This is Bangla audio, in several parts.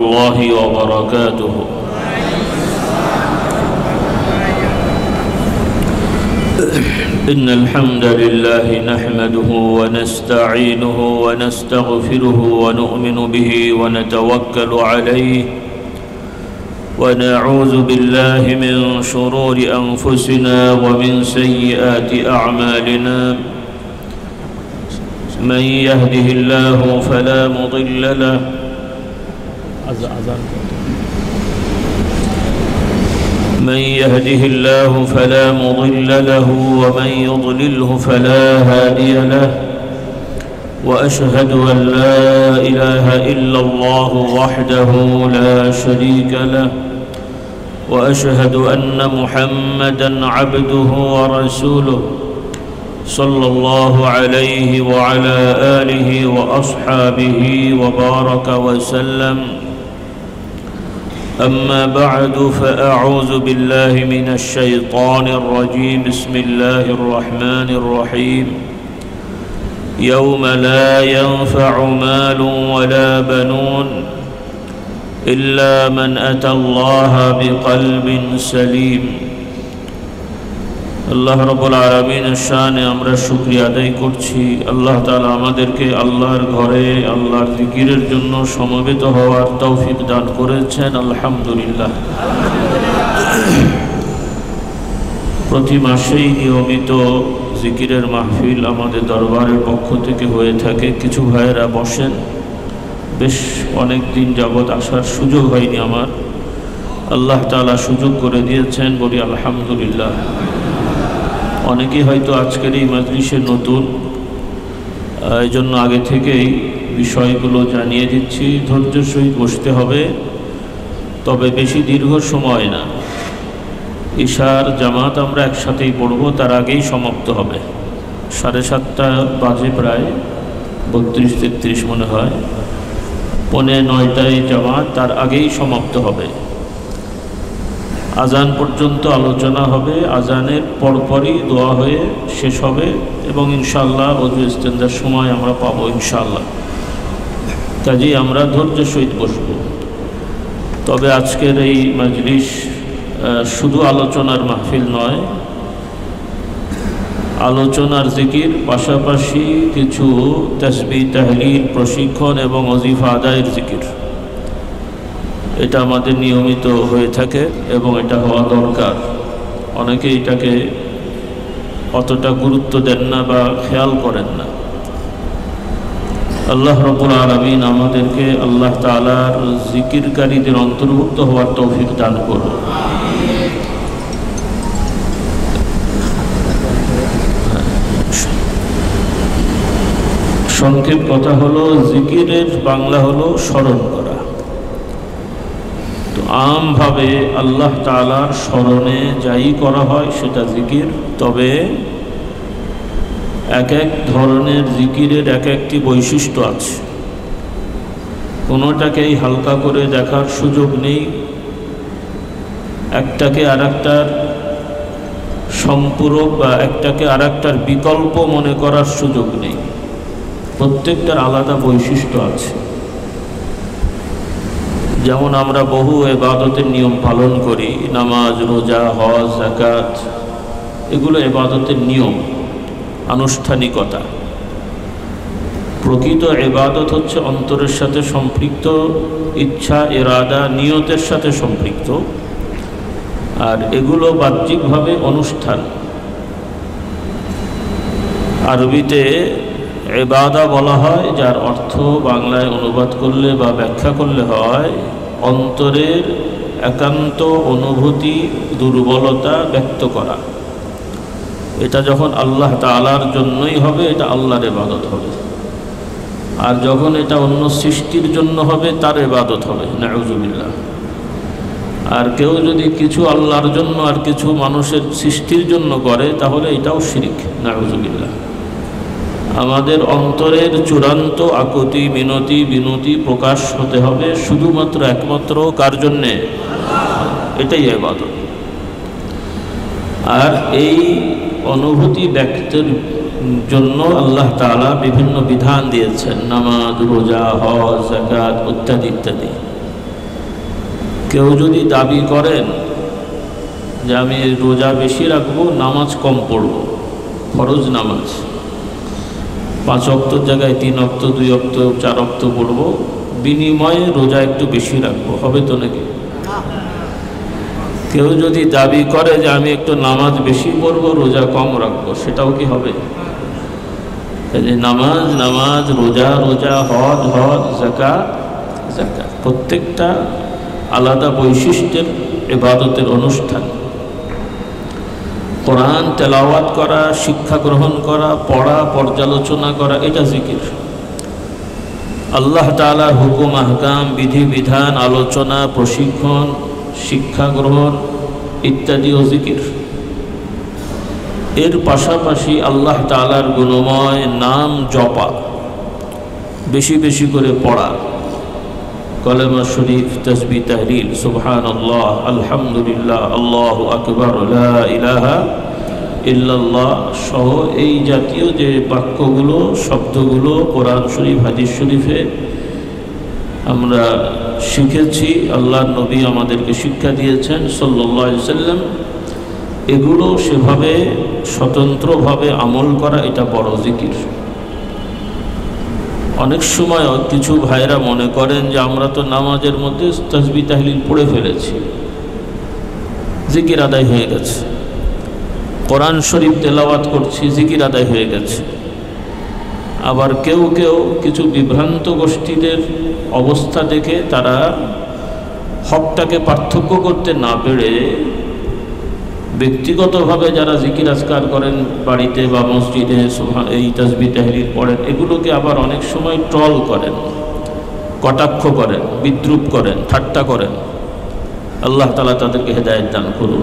الله وبركاته. إن الحمد لله نحمده ونستعينه ونستغفره ونؤمن به ونتوكل عليه ونعوذ بالله من شرور أنفسنا ومن سيئات أعمالنا. من يهده الله فلا مضل له من يهده الله فلا مضل له ومن يضلله فلا هادي له. وأشهد أن لا إله إلا الله وحده لا شريك له. وأشهد أن محمدًا عبده ورسوله صلى الله عليه وعلى آله وأصحابه وبارك وسلم. أما بعد فأعوذ بالله من الشيطان الرجيم. بسم الله الرحمن الرحيم. يوم لا ينفع مال ولا بنون إلا من أتى الله بقلب سليم. আল্লাহ রাব্বুল আলামিনের শানে আমরা শুকরিয়া আদায় করছি। আল্লাহ তাআলা আমাদেরকে আল্লাহর ঘরে আল্লাহর জিকিরের জন্য সমবেত হওয়ার তৌফিক দান করেছেন, আলহামদুলিল্লাহ। প্রতি মাসেই নিয়মিত জিকিরের মাহফিল আমাদের দরবারের পক্ষ থেকে হয়ে থাকে। কিছু ভাইয়েরা বসেন, বেশ অনেক দিন যাবৎ আসার সুযোগ হয়নি আমার, আল্লাহ তাআলা সুযোগ করে দিয়েছেন, বলি আলহামদুলিল্লাহ। অনেকেই হয়তো আজকের এই মাজলিসে নতুন, এই জন্য আগে থেকেই বিষয়গুলো জানিয়ে দিচ্ছি। ধৈর্যের সহিত বসতে হবে, তবে বেশি দীর্ঘ সময় না। ইশার জামাত আমরা একসাথেই পড়ব, তার আগেই সমাপ্ত হবে। 7:30 বাজে, প্রায় 32-33 মনে হয়। 8:45 জামাত, তার আগেই সমাপ্ত হবে। আজান পর্যন্ত আলোচনা হবে, আজানের পরপরই দোয়া হয়ে শেষ হবে এবং ইনশাআল্লাহ ওযু ইস্তেনজার সময় আমরা পাবো ইনশাআল্লাহ। কাজেই আমরা ধৈর্যের সহিত বসব। তবে আজকের এই মাজলিস শুধু আলোচনার মাহফিল নয়, আলোচনার জিকির পাশাপাশি কিছু তাসবিহ, তাহলিল, প্রশিক্ষণ এবং ওজিফা আদায়ের জিকির, এটা আমাদের নিয়মিত হয়ে থাকে এবং এটা হওয়া দরকার। অনেকে এটাকে অতটা গুরুত্ব দেন না বা খেয়াল করেন না। আল্লাহ রাব্বুল আলামিন আমাদেরকে আল্লাহ তাআলার জিকিরকারীদের অন্তর্ভুক্ত হওয়ার তৌফিক দান করুন। সংক্ষেপ কথা হলো, জিকিরের বাংলা হলো স্মরণ করা। আমভাবে আল্লাহ তাআলার স্মরণে যাই করা হয় সেটা জিকির। তবে এক এক ধরনের জিকিরের এক একটি বৈশিষ্ট্য আছে। কোনোটাকেই হালকা করে দেখার সুযোগ নেই, একটাকে আরেকটার সম্পূরক বা একটাকে আরেকটার বিকল্প মনে করার সুযোগ নেই। প্রত্যেকটার আলাদা বৈশিষ্ট্য আছে। যেমন আমরা বহু ইবাদতের নিয়ম পালন করি, নামাজ, রোজা, হজ, যাকাত, এগুলো ইবাদতের নিয়ম, আনুষ্ঠানিকতা। প্রকৃত ইবাদত হচ্ছে অন্তরের সাথে সম্পৃক্ত, ইচ্ছা, ইরাদা, নিয়তের সাথে সম্পৃক্ত। আর এগুলো বাহ্যিকভাবে অনুষ্ঠান। আরবিতে ইবাদা বলা হয়, যার অর্থ বাংলায় অনুবাদ করলে বা ব্যাখ্যা করলে হয় অন্তরের একান্ত অনুভূতি, দুর্বলতা ব্যক্ত করা। এটা যখন আল্লাহ তাআলার জন্যই হবে, এটা আল্লাহর ইবাদত হবে। আর যখন এটা অন্য সৃষ্টির জন্য হবে, তার ইবাদত হবে, নাউযুবিল্লাহ। আর কেউ যদি কিছু আল্লাহর জন্য আর কিছু মানুষের সৃষ্টির জন্য করে, তাহলে এটাও শিরক, নাউযুবিল্লাহ। আমাদের অন্তরের চূড়ান্ত আকুতি, মিনতি, বিনতি প্রকাশ হতে হবে শুধুমাত্র একমাত্র কার জন্যে? এটাই ইবাদত। আর এই অনুভূতি ব্যক্তির জন্য আল্লাহ তাআলা বিভিন্ন বিধান দিয়েছেন, নামাজ, রোজা, হজ, যাকাত ইত্যাদি ইত্যাদি। কেউ যদি দাবি করেন যে আমি রোজা বেশি রাখবো, নামাজ কম পড়ব, ফরজ নামাজ 5 ওয়াক্তর জায়গায় 3 ওয়াক্ত, 2 ওয়াক্ত, 4 ওয়াক্ত পড়ব, বিনিময়ে রোজা একটু বেশি রাখবো, হবে তো নাকি? কেউ যদি দাবি করে যে আমি একটু নামাজ বেশি পড়ব, রোজা কম রাখবো, সেটাও কি হবে? নামাজ নামাজ, রোজা রোজা, হজ হজ, যাকাত যাকাত, প্রত্যেকটা আলাদা বৈশিষ্ট্যের ইবাদতের অনুষ্ঠান। কোরআন তেলাওয়াত করা, শিক্ষা গ্রহণ করা, পড়া, পর্যালোচনা করা, এটা জিকির। আল্লাহ তাআলার হুকুম আহকাম, বিধি বিধান, আলোচনা, প্রশিক্ষণ, শিক্ষা গ্রহণ ইত্যাদিও জিকির। এর পাশাপাশি আল্লাহ তাআলার গুণময় নাম জপা, বেশি বেশি করে পড়া, কলেমা শরীফ, তাসবিহ, তাহলিল, সুবহানাল্লাহ, আলহামদুলিল্লাহ, আল্লাহু আকবার, লা ইলাহা ইল্লাল্লাহ সহ এই জাতীয় যে বাক্যগুলো, শব্দগুলো কোরআন শরীফ, হাদিস শরীফে আমরা শিখেছি, আল্লাহর নবী আমাদেরকে শিক্ষা দিয়েছেন সাল্লাল্লাহু আলাইহি ওয়াসাল্লাম, এগুলো সেভাবে স্বতন্ত্রভাবে আমল করা, এটা বড় জিকির। অনেক সময় কিছু ভাইরা মনে করেন যে আমরা তো নামাজের মধ্যে তাসবিহ তাহলিল পড়ে ফেলেছি, জিকির আদায় হয়ে গেছে, কোরআন শরীফ তেলাওয়াত করছি, জিকির আদায় হয়ে গেছে। আবার কেউ কেউ কিছু বিভ্রান্ত গোষ্ঠীদের অবস্থা দেখে তারা হকটাকে পার্থক্য করতে না পেরে ব্যক্তিগতভাবে যারা জিকির আজকার করেন বাড়িতে বা মসজিদে, এই তাসবিহ তাহলিল পড়েন, এগুলোকে আবার অনেক সময় ট্রল করেন, কটাক্ষ করেন, বিদ্রূপ করেন, ঠাট্টা করেন। আল্লাহ তাআলা তাদেরকে হেদায়েত দান করুন।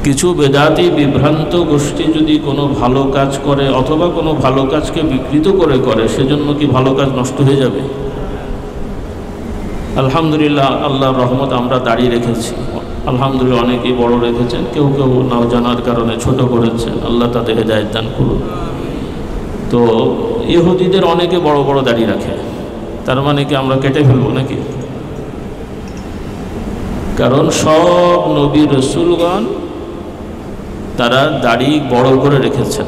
কিছু বেদাতি বিভ্রান্ত গোষ্ঠী যদি কোনো ভালো কাজ করে অথবা কোনো ভালো কাজকে বিকৃত করে, সেজন্য কি ভালো কাজ নষ্ট হয়ে যাবে? আলহামদুলিল্লাহ, আল্লাহর রহমত, আমরা দাঁড়িয়ে রেখেছি, আলহামদুলিল্লাহ, অনেকেই বড় রেখেছেন, কেউ কেউ নাও জানার কারণে ছোট করেছেন, আল্লাহ তাদের হেদায়েত দান করুন। তো ইহুদিদের অনেকে বড় বড় দাড়ি রাখে, তার মানে কি আমরা কেটে ফেলবো নাকি? কারণ সব নবী রাসূলগণ তারা দাড়ি বড় করে রেখেছেন,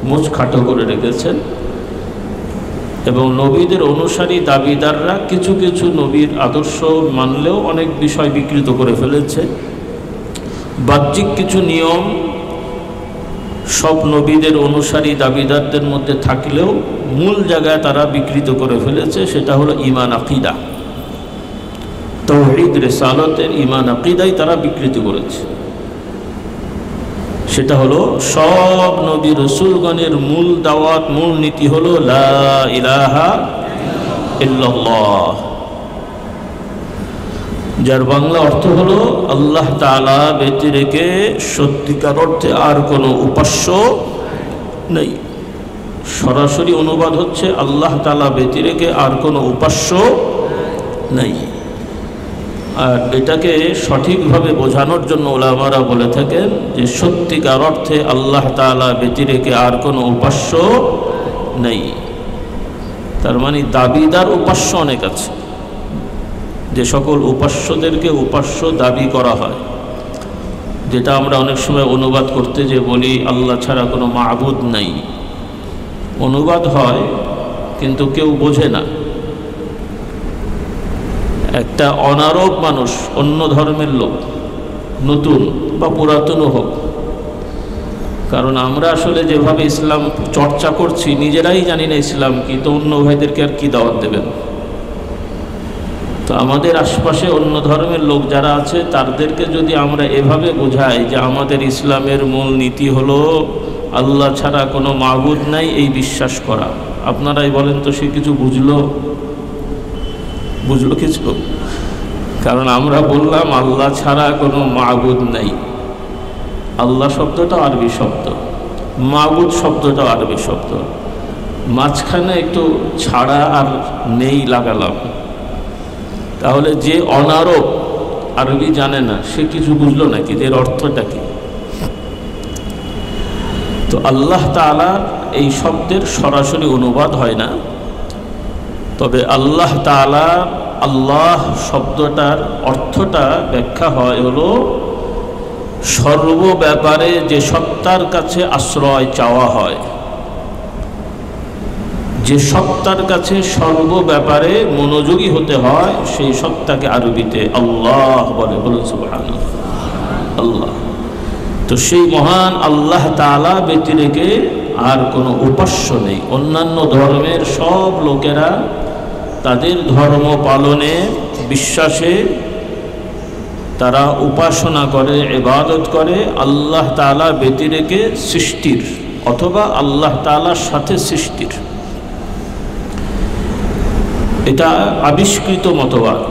মুছ খাটো করে রেখেছেন, এবং নবীদের অনুসারী দাবিদাররা কিছু কিছু নবীর আদর্শ মানলেও অনেক বিষয় বিকৃত করে ফেলেছে। বাহ্যিক কিছু নিয়ম সব নবীদের অনুসারী দাবিদারদের মধ্যে থাকলেও মূল জায়গায় তারা বিকৃত করে ফেলেছে, সেটা হলো ঈমান আকীদা, তাওহীদ রিসালাতের ঈমান আকীদাই তারা বিকৃত করেছে। সেটা হলো সব নবী রাসূলগণের মূল দাওয়াত, মূল নীতি হলো লা ইলাহা ইল্লাল্লাহ, যার বাংলা অর্থ হলো আল্লাহ তাআলা ব্যতিরেকে সত্যিকার অর্থে আর কোনো উপাস্য নেই। সরাসরি অনুবাদ হচ্ছে আল্লাহ তাআলা ব্যতিরেকে আর কোনো উপাস্য নেই। আর এটাকে সঠিকভাবে বোঝানোর জন্য ওলামারা বলে থাকেন যে সত্যিকার অর্থে আল্লাহ তাআলা ব্যতিরেকে আর কোনো উপাস্য নেই। তার মানে দাবিদার উপাস্য অনেক আছে, যে সকল উপাস্যদেরকে উপাস্য দাবি করা হয়, যেটা আমরা অনেক সময় অনুবাদ করতে যে বলি আল্লাহ ছাড়া কোনো মাবুদ নাই। অনুবাদ হয় কিন্তু কেউ বোঝে না। একটা অনারব মানুষ, অন্য ধর্মের লোক, নতুন বা পুরাতনও হোক, কারণ আমরা আসলে যেভাবে ইসলাম চর্চা করছি নিজেরাই জানি না ইসলাম কি, তো অন্য ভাইদেরকে আর কি দাওয়াত দেবেন? তো আমাদের আশপাশে অন্য ধর্মের লোক যারা আছে তাদেরকে যদি আমরা এভাবে বোঝাই যে আমাদের ইসলামের মূল নীতি হলো আল্লাহ ছাড়া কোনো মাবুদ নাই, এই বিশ্বাস করা, আপনারাই বলেন তো সে কিছু বুঝলো কিছু? কারণ আমরা বললাম আল্লাহ ছাড়া কোনো মাবুদ নাই। আল্লাহ শব্দটা আরবি শব্দ, মাবুদ শব্দটা আরবি শব্দ, মাঝখানে একটু ছাড়া আর নেই লাগালাম। তাহলে যে অনারব, আরবি জানে না, সে কিছু বুঝলো নাকি এর অর্থটা কি? তো আল্লাহ তাআলার এই শব্দের সরাসরি অনুবাদ হয় না, তবে আল্লাহ তাআলা আল্লাহ শব্দটার অর্থটা ব্যাখ্যা হয় হলো সর্ব ব্যাপারে যে সত্তার কাছে আশ্রয় চাওয়া হয়, যে সত্তার কাছে সর্ব ব্যাপারে মনোযোগী হতে হয়, সেই সত্তাকে আরবিতে আল্লাহ বলে। বলুন সুবহানাল্লাহ। আল্লাহ, তো সেই মহান আল্লাহ তাআলা ব্যতিরেকে আর কোনো উপাস্য নেই। অন্যান্য ধর্মের সব লোকেরা তাদের ধর্ম পালনে, বিশ্বাসে তারা উপাসনা করে, ইবাদত করে আল্লাহ তাআলা ব্যতিরেকে সৃষ্টির অথবা আল্লাহ তাআলার সাথে সৃষ্টির। এটা আবিষ্কৃত মতবাদ।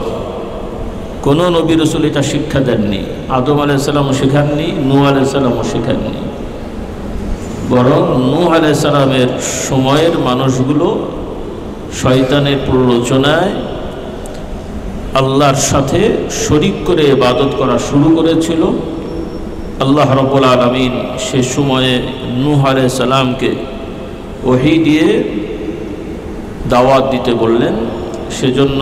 কোনো নবী রাসূল এটা শিক্ষা দেননি। আদম আলাইহিস সালামও শেখাননি, নূহ আলাইহিস সালামও শেখাননি। বরং নূহ আলাইহিস সালামের সময়ের মানুষগুলো শয়তানের প্ররোচনায় আল্লাহর সাথে শরীক করে ইবাদত করা শুরু করেছিল। আল্লাহ রাব্বুল আলামিন সে সময়ে নূহ আলাইহিস সালামকে ওহী দিয়ে দাওয়াত দিতে বললেন। সেজন্য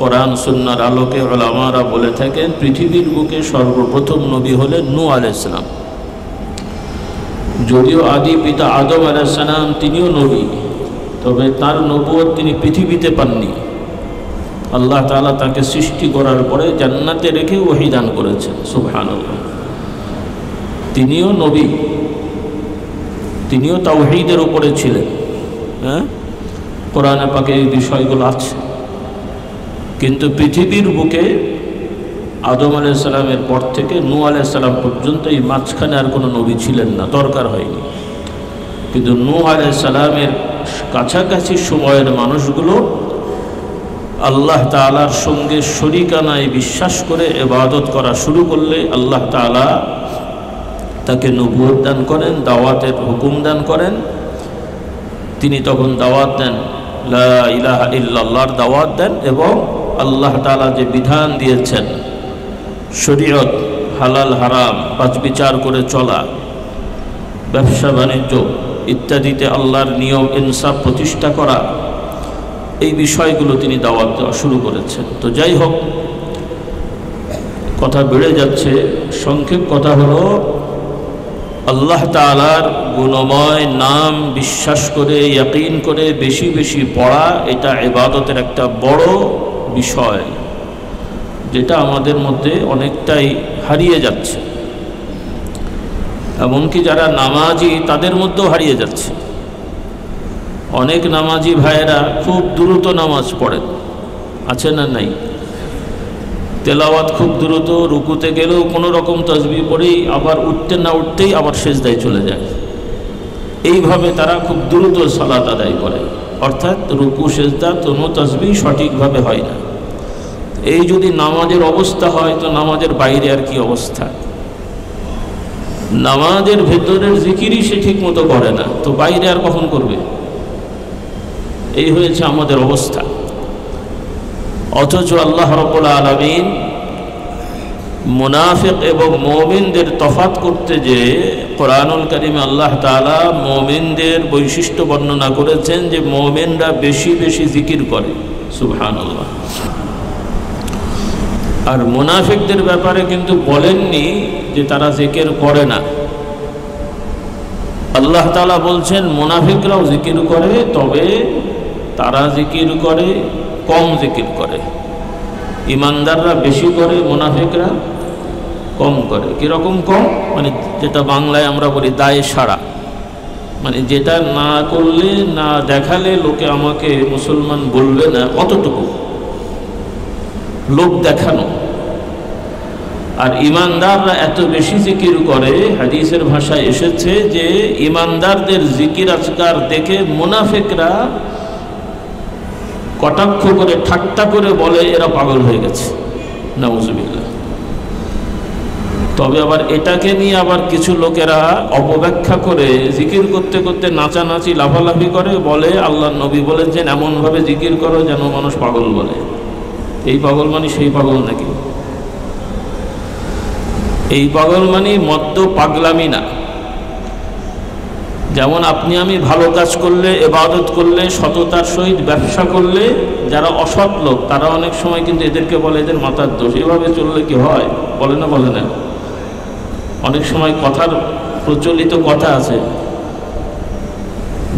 কোরআন সুন্নাহর আলোকে উলামারা বলে থাকেন পৃথিবীর বুকে সর্বপ্রথম নবী হলেন নূহ আলাইহিস সালাম। যদিও আদি পিতা আদম আলাইহিস সালাম তিনিও নবী, তবে তার নবুয়ত তিনি পৃথিবীতে পাননি। আল্লাহ তাআলা তাকে সৃষ্টি করার পরে জান্নাতে রেখে ওহী দান করেছেন। সুবহানাল্লাহ। তিনিও নবী, তিনিও তাওহীদের উপরে ছিলেন। কোরআনে পাকে এই বিষয়গুলো আছে। কিন্তু পৃথিবীর বুকে আদম আলাইহিস সালামের পর থেকে নূহ আলাইহিস সালাম পর্যন্ত এই মাঝখানে আর কোনো নবী ছিলেন না, দরকার হয়নি। কিন্তু নূহ আলাইহিস সালামের কাছাকাছি সময়ের মানুষগুলো আল্লাহ তাআলার সঙ্গে শরীকানায় বিশ্বাস করে ইবাদত করা শুরু করলে আল্লাহ তাআলা তাকে নবুয়ত দান করেন, দাওয়াতের হুকুম দান করেন। তিনি তখন দাওয়াত দেন, লা ইলাহা ইল্লাল্লাহর দাওয়াত দেন এবং আল্লাহ তাআলা যে বিধান দিয়েছেন, শরীয়ত, হালাল হারাম, পাঁচ বিচার করে চলা, ব্যবসা বাণিজ্য ইত্যাদিতে আল্লাহর নিয়ম ইনসাফ প্রতিষ্ঠা করা, এই বিষয়গুলো তিনি দাওয়াত দেওয়া শুরু করেছেন। তো যাই হোক, কথা বেড়ে যাচ্ছে। সংক্ষেপ কথা হলো, আল্লাহ তাআলার গুণময় নাম বিশ্বাস করে, ইয়াকিন করে বেশি বেশি পড়া, এটা ইবাদতের একটা বড় বিষয়, যেটা আমাদের মধ্যে অনেকটাই হারিয়ে যাচ্ছে। এমনকি যারা নামাজি তাদের মধ্যেও হারিয়ে যাচ্ছে। অনেক নামাজি ভাইয়েরা খুব দ্রুত নামাজ পড়েন, আছে না নাই? তেলাওয়াত খুব দ্রুত, রুকুতে গেলেও কোনো রকম তাসবিহ পড়েই আবার উঠতে না উঠতেই আবার সেজদায় চলে যায়। এইভাবে তারা খুব দ্রুত সালাত আদায় করে, অর্থাৎ রুকু সেজদা কোনো তাসবিহ সঠিকভাবে হয় না। এই যদি নামাজের অবস্থা হয় তো নামাজের বাইরে আর কি অবস্থা? নামাজের ভেতরের জিকিরই সে ঠিক মতো করে না, তো বাইরে আর কখন করবে? এই হয়েছে আমাদের অবস্থা। অথচ আল্লাহ রাব্বুল আলামিন মুনাফিক এবং মুমিনদের তফাৎ করতে যে কোরআনুল কারীমে আল্লাহ তাআলা মুমিনদের বৈশিষ্ট্য বর্ণনা করেছেন যে মুমিনরা বেশি বেশি জিকির করে। সুবহানাল্লাহ। আর মুনাফিকদের ব্যাপারে কিন্তু বলেননি যে তারা জিকির করে না। আল্লাহ তাআলা বলছেন মুনাফিকরাও জিকির করে, তবে তারা জিকির করে, কম জিকির করে। ইমানদাররা বেশি করে, মুনাফিকরা কম করে। কীরকম কম? মানে যেটা বাংলায় আমরা বলি দায়ে সারা, মানে যেটা না করলে, না দেখালে লোকে আমাকে মুসলমান বলবে না, অতটুকু লোক দেখানো। আর ইমানদাররা এত বেশি জিকির করে, হাদিসের ভাষায় এসেছে যে ইমানদারদের জিকির আজকার দেখে মুনাফিকরা কটাক্ষ করে, ঠাট্টা করে বলে এরা পাগল হয়ে গেছে। নাউজুবিল্লাহ। তবে আবার এটাকে নিয়ে আবার কিছু লোকেরা অপব্যাখ্যা করে জিকির করতে করতে নাচানাচি, লাফালাফি করে, বলে আল্লাহর নবী বলেছেন এমনভাবে জিকির করো যেন মানুষ পাগল বলে। এই পাগল মানে সেই পাগল নাকি? এই পাগল মানে মদ্য পাগলামি না। যেমন আপনি আমি ভালো কাজ করলে, ইবাদত করলে, সততার সহিত ব্যবসা করলে, যারা অসৎ লোক তারা অনেক সময় কিন্তু এদেরকে বলে এদের মাথার দোষ, এভাবে চললে কি হয়, বলে না বলে না? অনেক সময় কথার প্রচলিত কথা আছে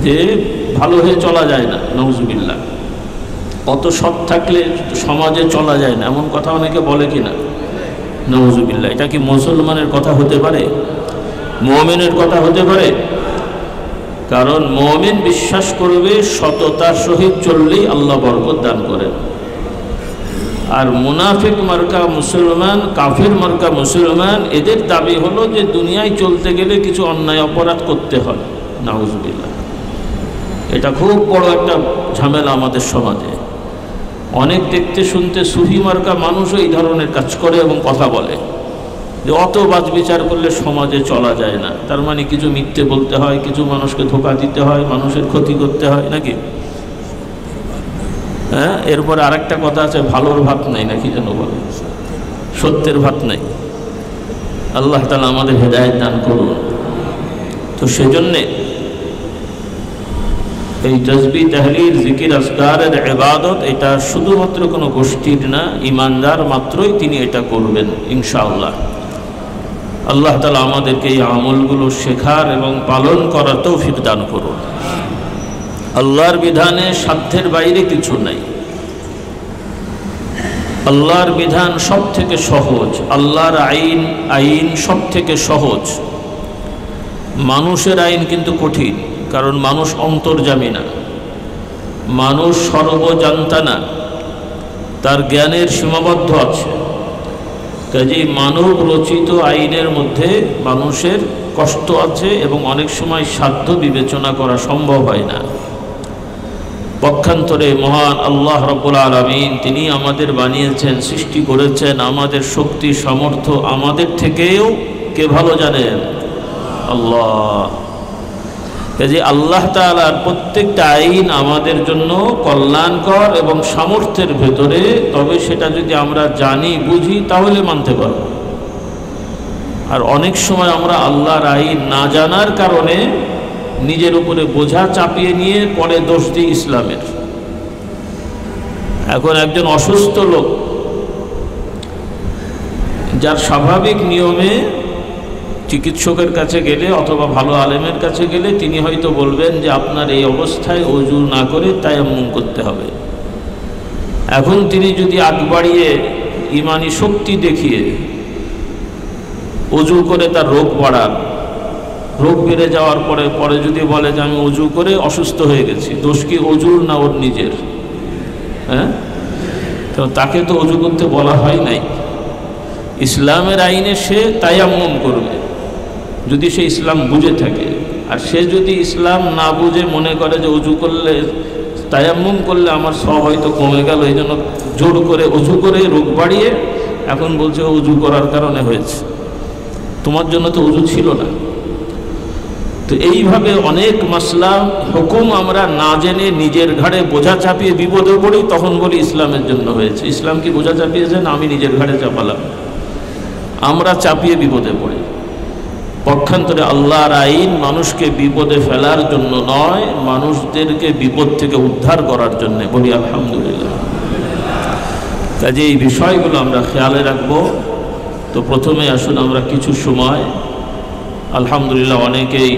যে ভালো হয়ে চলা যায় না, নাউজুবিল্লাহ, অত সৎ থাকলে সমাজে চলা যায় না, এমন কথা অনেকে বলে কি না? নাউজুবিল্লাহ। এটা কি মুসলমানের কথা হতে পারে? মুমিনের কথা হতে পারে? কারণ মুমিন বিশ্বাস করবে সততার সহিত চললেই আল্লাহ বরকত দান করেন। আর মুনাফিক মার্কা মুসলমান, কাফির মার্কা মুসলমান, এদের দাবি হলো যে দুনিয়ায় চলতে গেলে কিছু অন্যায় অপরাধ করতে হয়। নাউজুবিল্লাহ। এটা খুব বড় একটা ঝামেলা আমাদের সমাজে। অনেক দেখতে শুনতে সুফি মার্কা মানুষও এই ধরনের কাজ করে এবং কথা বলে যে অত বাজ বিচার করলে সমাজে চলা যায় না। তার মানে কিছু মিথ্যে বলতে হয়, কিছু মানুষকে ধোঁকা দিতে হয়, মানুষের ক্ষতি করতে হয় নাকি? হ্যাঁ, এরপরে আরেকটা কথা আছে, ভালোর ভাত নাই নাকি যেন বলে, সত্যের ভাত নাই। আল্লাহ তাআলা আমাদের হেদায়েত দান করুন। তো সেজন্যে এই তাসবিহ, তাহলিল, জিকির, আজকারের ইবাদত এটা শুধুমাত্র কোনো গোষ্ঠীর না, ইমানদার মাত্রই তিনি এটা করবেন ইনশাআল্লাহ। আল্লাহ তাআলা আমাদেরকে এই আমলগুলো শেখার এবং পালন করার তৌফিক দান করুন। আল্লাহর বিধানে সাধ্যের বাইরে কিছু নাই। আল্লাহর বিধান সব থেকে সহজ, আল্লাহর আইন সব থেকে সহজ। মানুষের আইন কিন্তু কঠিন, কারণ মানুষ অন্তর্যামী না, মানুষ সর্বজান্তা না, তার জ্ঞানের সীমাবদ্ধ আছে। কাজেই মানব রচিত আইনের মধ্যে মানুষের কষ্ট আছে এবং অনেক সময় সাধ্য বিবেচনা করা সম্ভব হয় না। পক্ষান্তরে মহান আল্লাহ রাব্বুল আলামিন তিনি আমাদের বানিয়েছেন, সৃষ্টি করেছেন, আমাদের শক্তি সামর্থ্য আমাদের থেকেও কে ভালো জানেন? আল্লাহ। কাজে আল্লাহ তাআলার প্রত্যেকটা আইন আমাদের জন্য কল্যাণকর এবং সামর্থ্যের ভেতরে, তবে সেটা যদি আমরা জানি বুঝি তাহলে মানতে পারব। আর অনেক সময় আমরা আল্লাহর আইন না জানার কারণে নিজের উপরে বোঝা চাপিয়ে নিয়ে পরে দোষ দিই ইসলামের। এখন একজন অসুস্থ লোক যার স্বাভাবিক নিয়মে চিকিৎসকের কাছে গেলে অথবা ভালো আলেমের কাছে গেলে তিনি হয়তো বলবেন যে আপনার এই অবস্থায় ওযু না করে তায়াম্মুম করতে হবে। এখন তিনি যদি আগ বাড়িয়ে ইমানি শক্তি দেখিয়ে ওযু করে তার রোগ বাড়ান, রোগ বেড়ে যাওয়ার পরে যদি বলে যে আমি ওযু করে অসুস্থ হয়ে গেছি, দোষ কি ওযুর না ওর নিজের? হ্যাঁ, তো তাকে তো ওযু করতে বলা হয় নাই। ইসলামের আইনে সে তায়াম্মুম করবে যদি সে ইসলাম বুঝে থাকে। আর সে যদি ইসলাম না বুঝে মনে করে যে ওযু করলে, তায়াম্মুম করলে আমার সব হয়তো কমে গেল, এই জন্য জোর করে ওযু করে রোগ বাড়িয়ে এখন বলছে ওযু করার কারণে হয়েছে, তোমার জন্য তো ওযু ছিল না। তো এইভাবে অনেক মাসলা হুকুম আমরা না জেনে নিজের ঘাড়ে বোঝা চাপিয়ে বিপদে পড়ি, তখন বলি ইসলামের জন্য হয়েছে। ইসলাম কি বোঝা চাপিয়েছে না আমি নিজের ঘাড়ে চাপালাম? আমরা চাপিয়ে বিপদে পড়ি। পক্ষান্তরে আল্লাহর আইন মানুষকে বিপদে ফেলার জন্য নয়, মানুষদেরকে বিপদ থেকে উদ্ধার করার জন্য। বলি আলহামদুলিল্লাহ। কাজে এই বিষয়গুলো আমরা খেয়ালে রাখবো। তো প্রথমে আসুন আমরা কিছু সময়, আলহামদুলিল্লাহ অনেকেই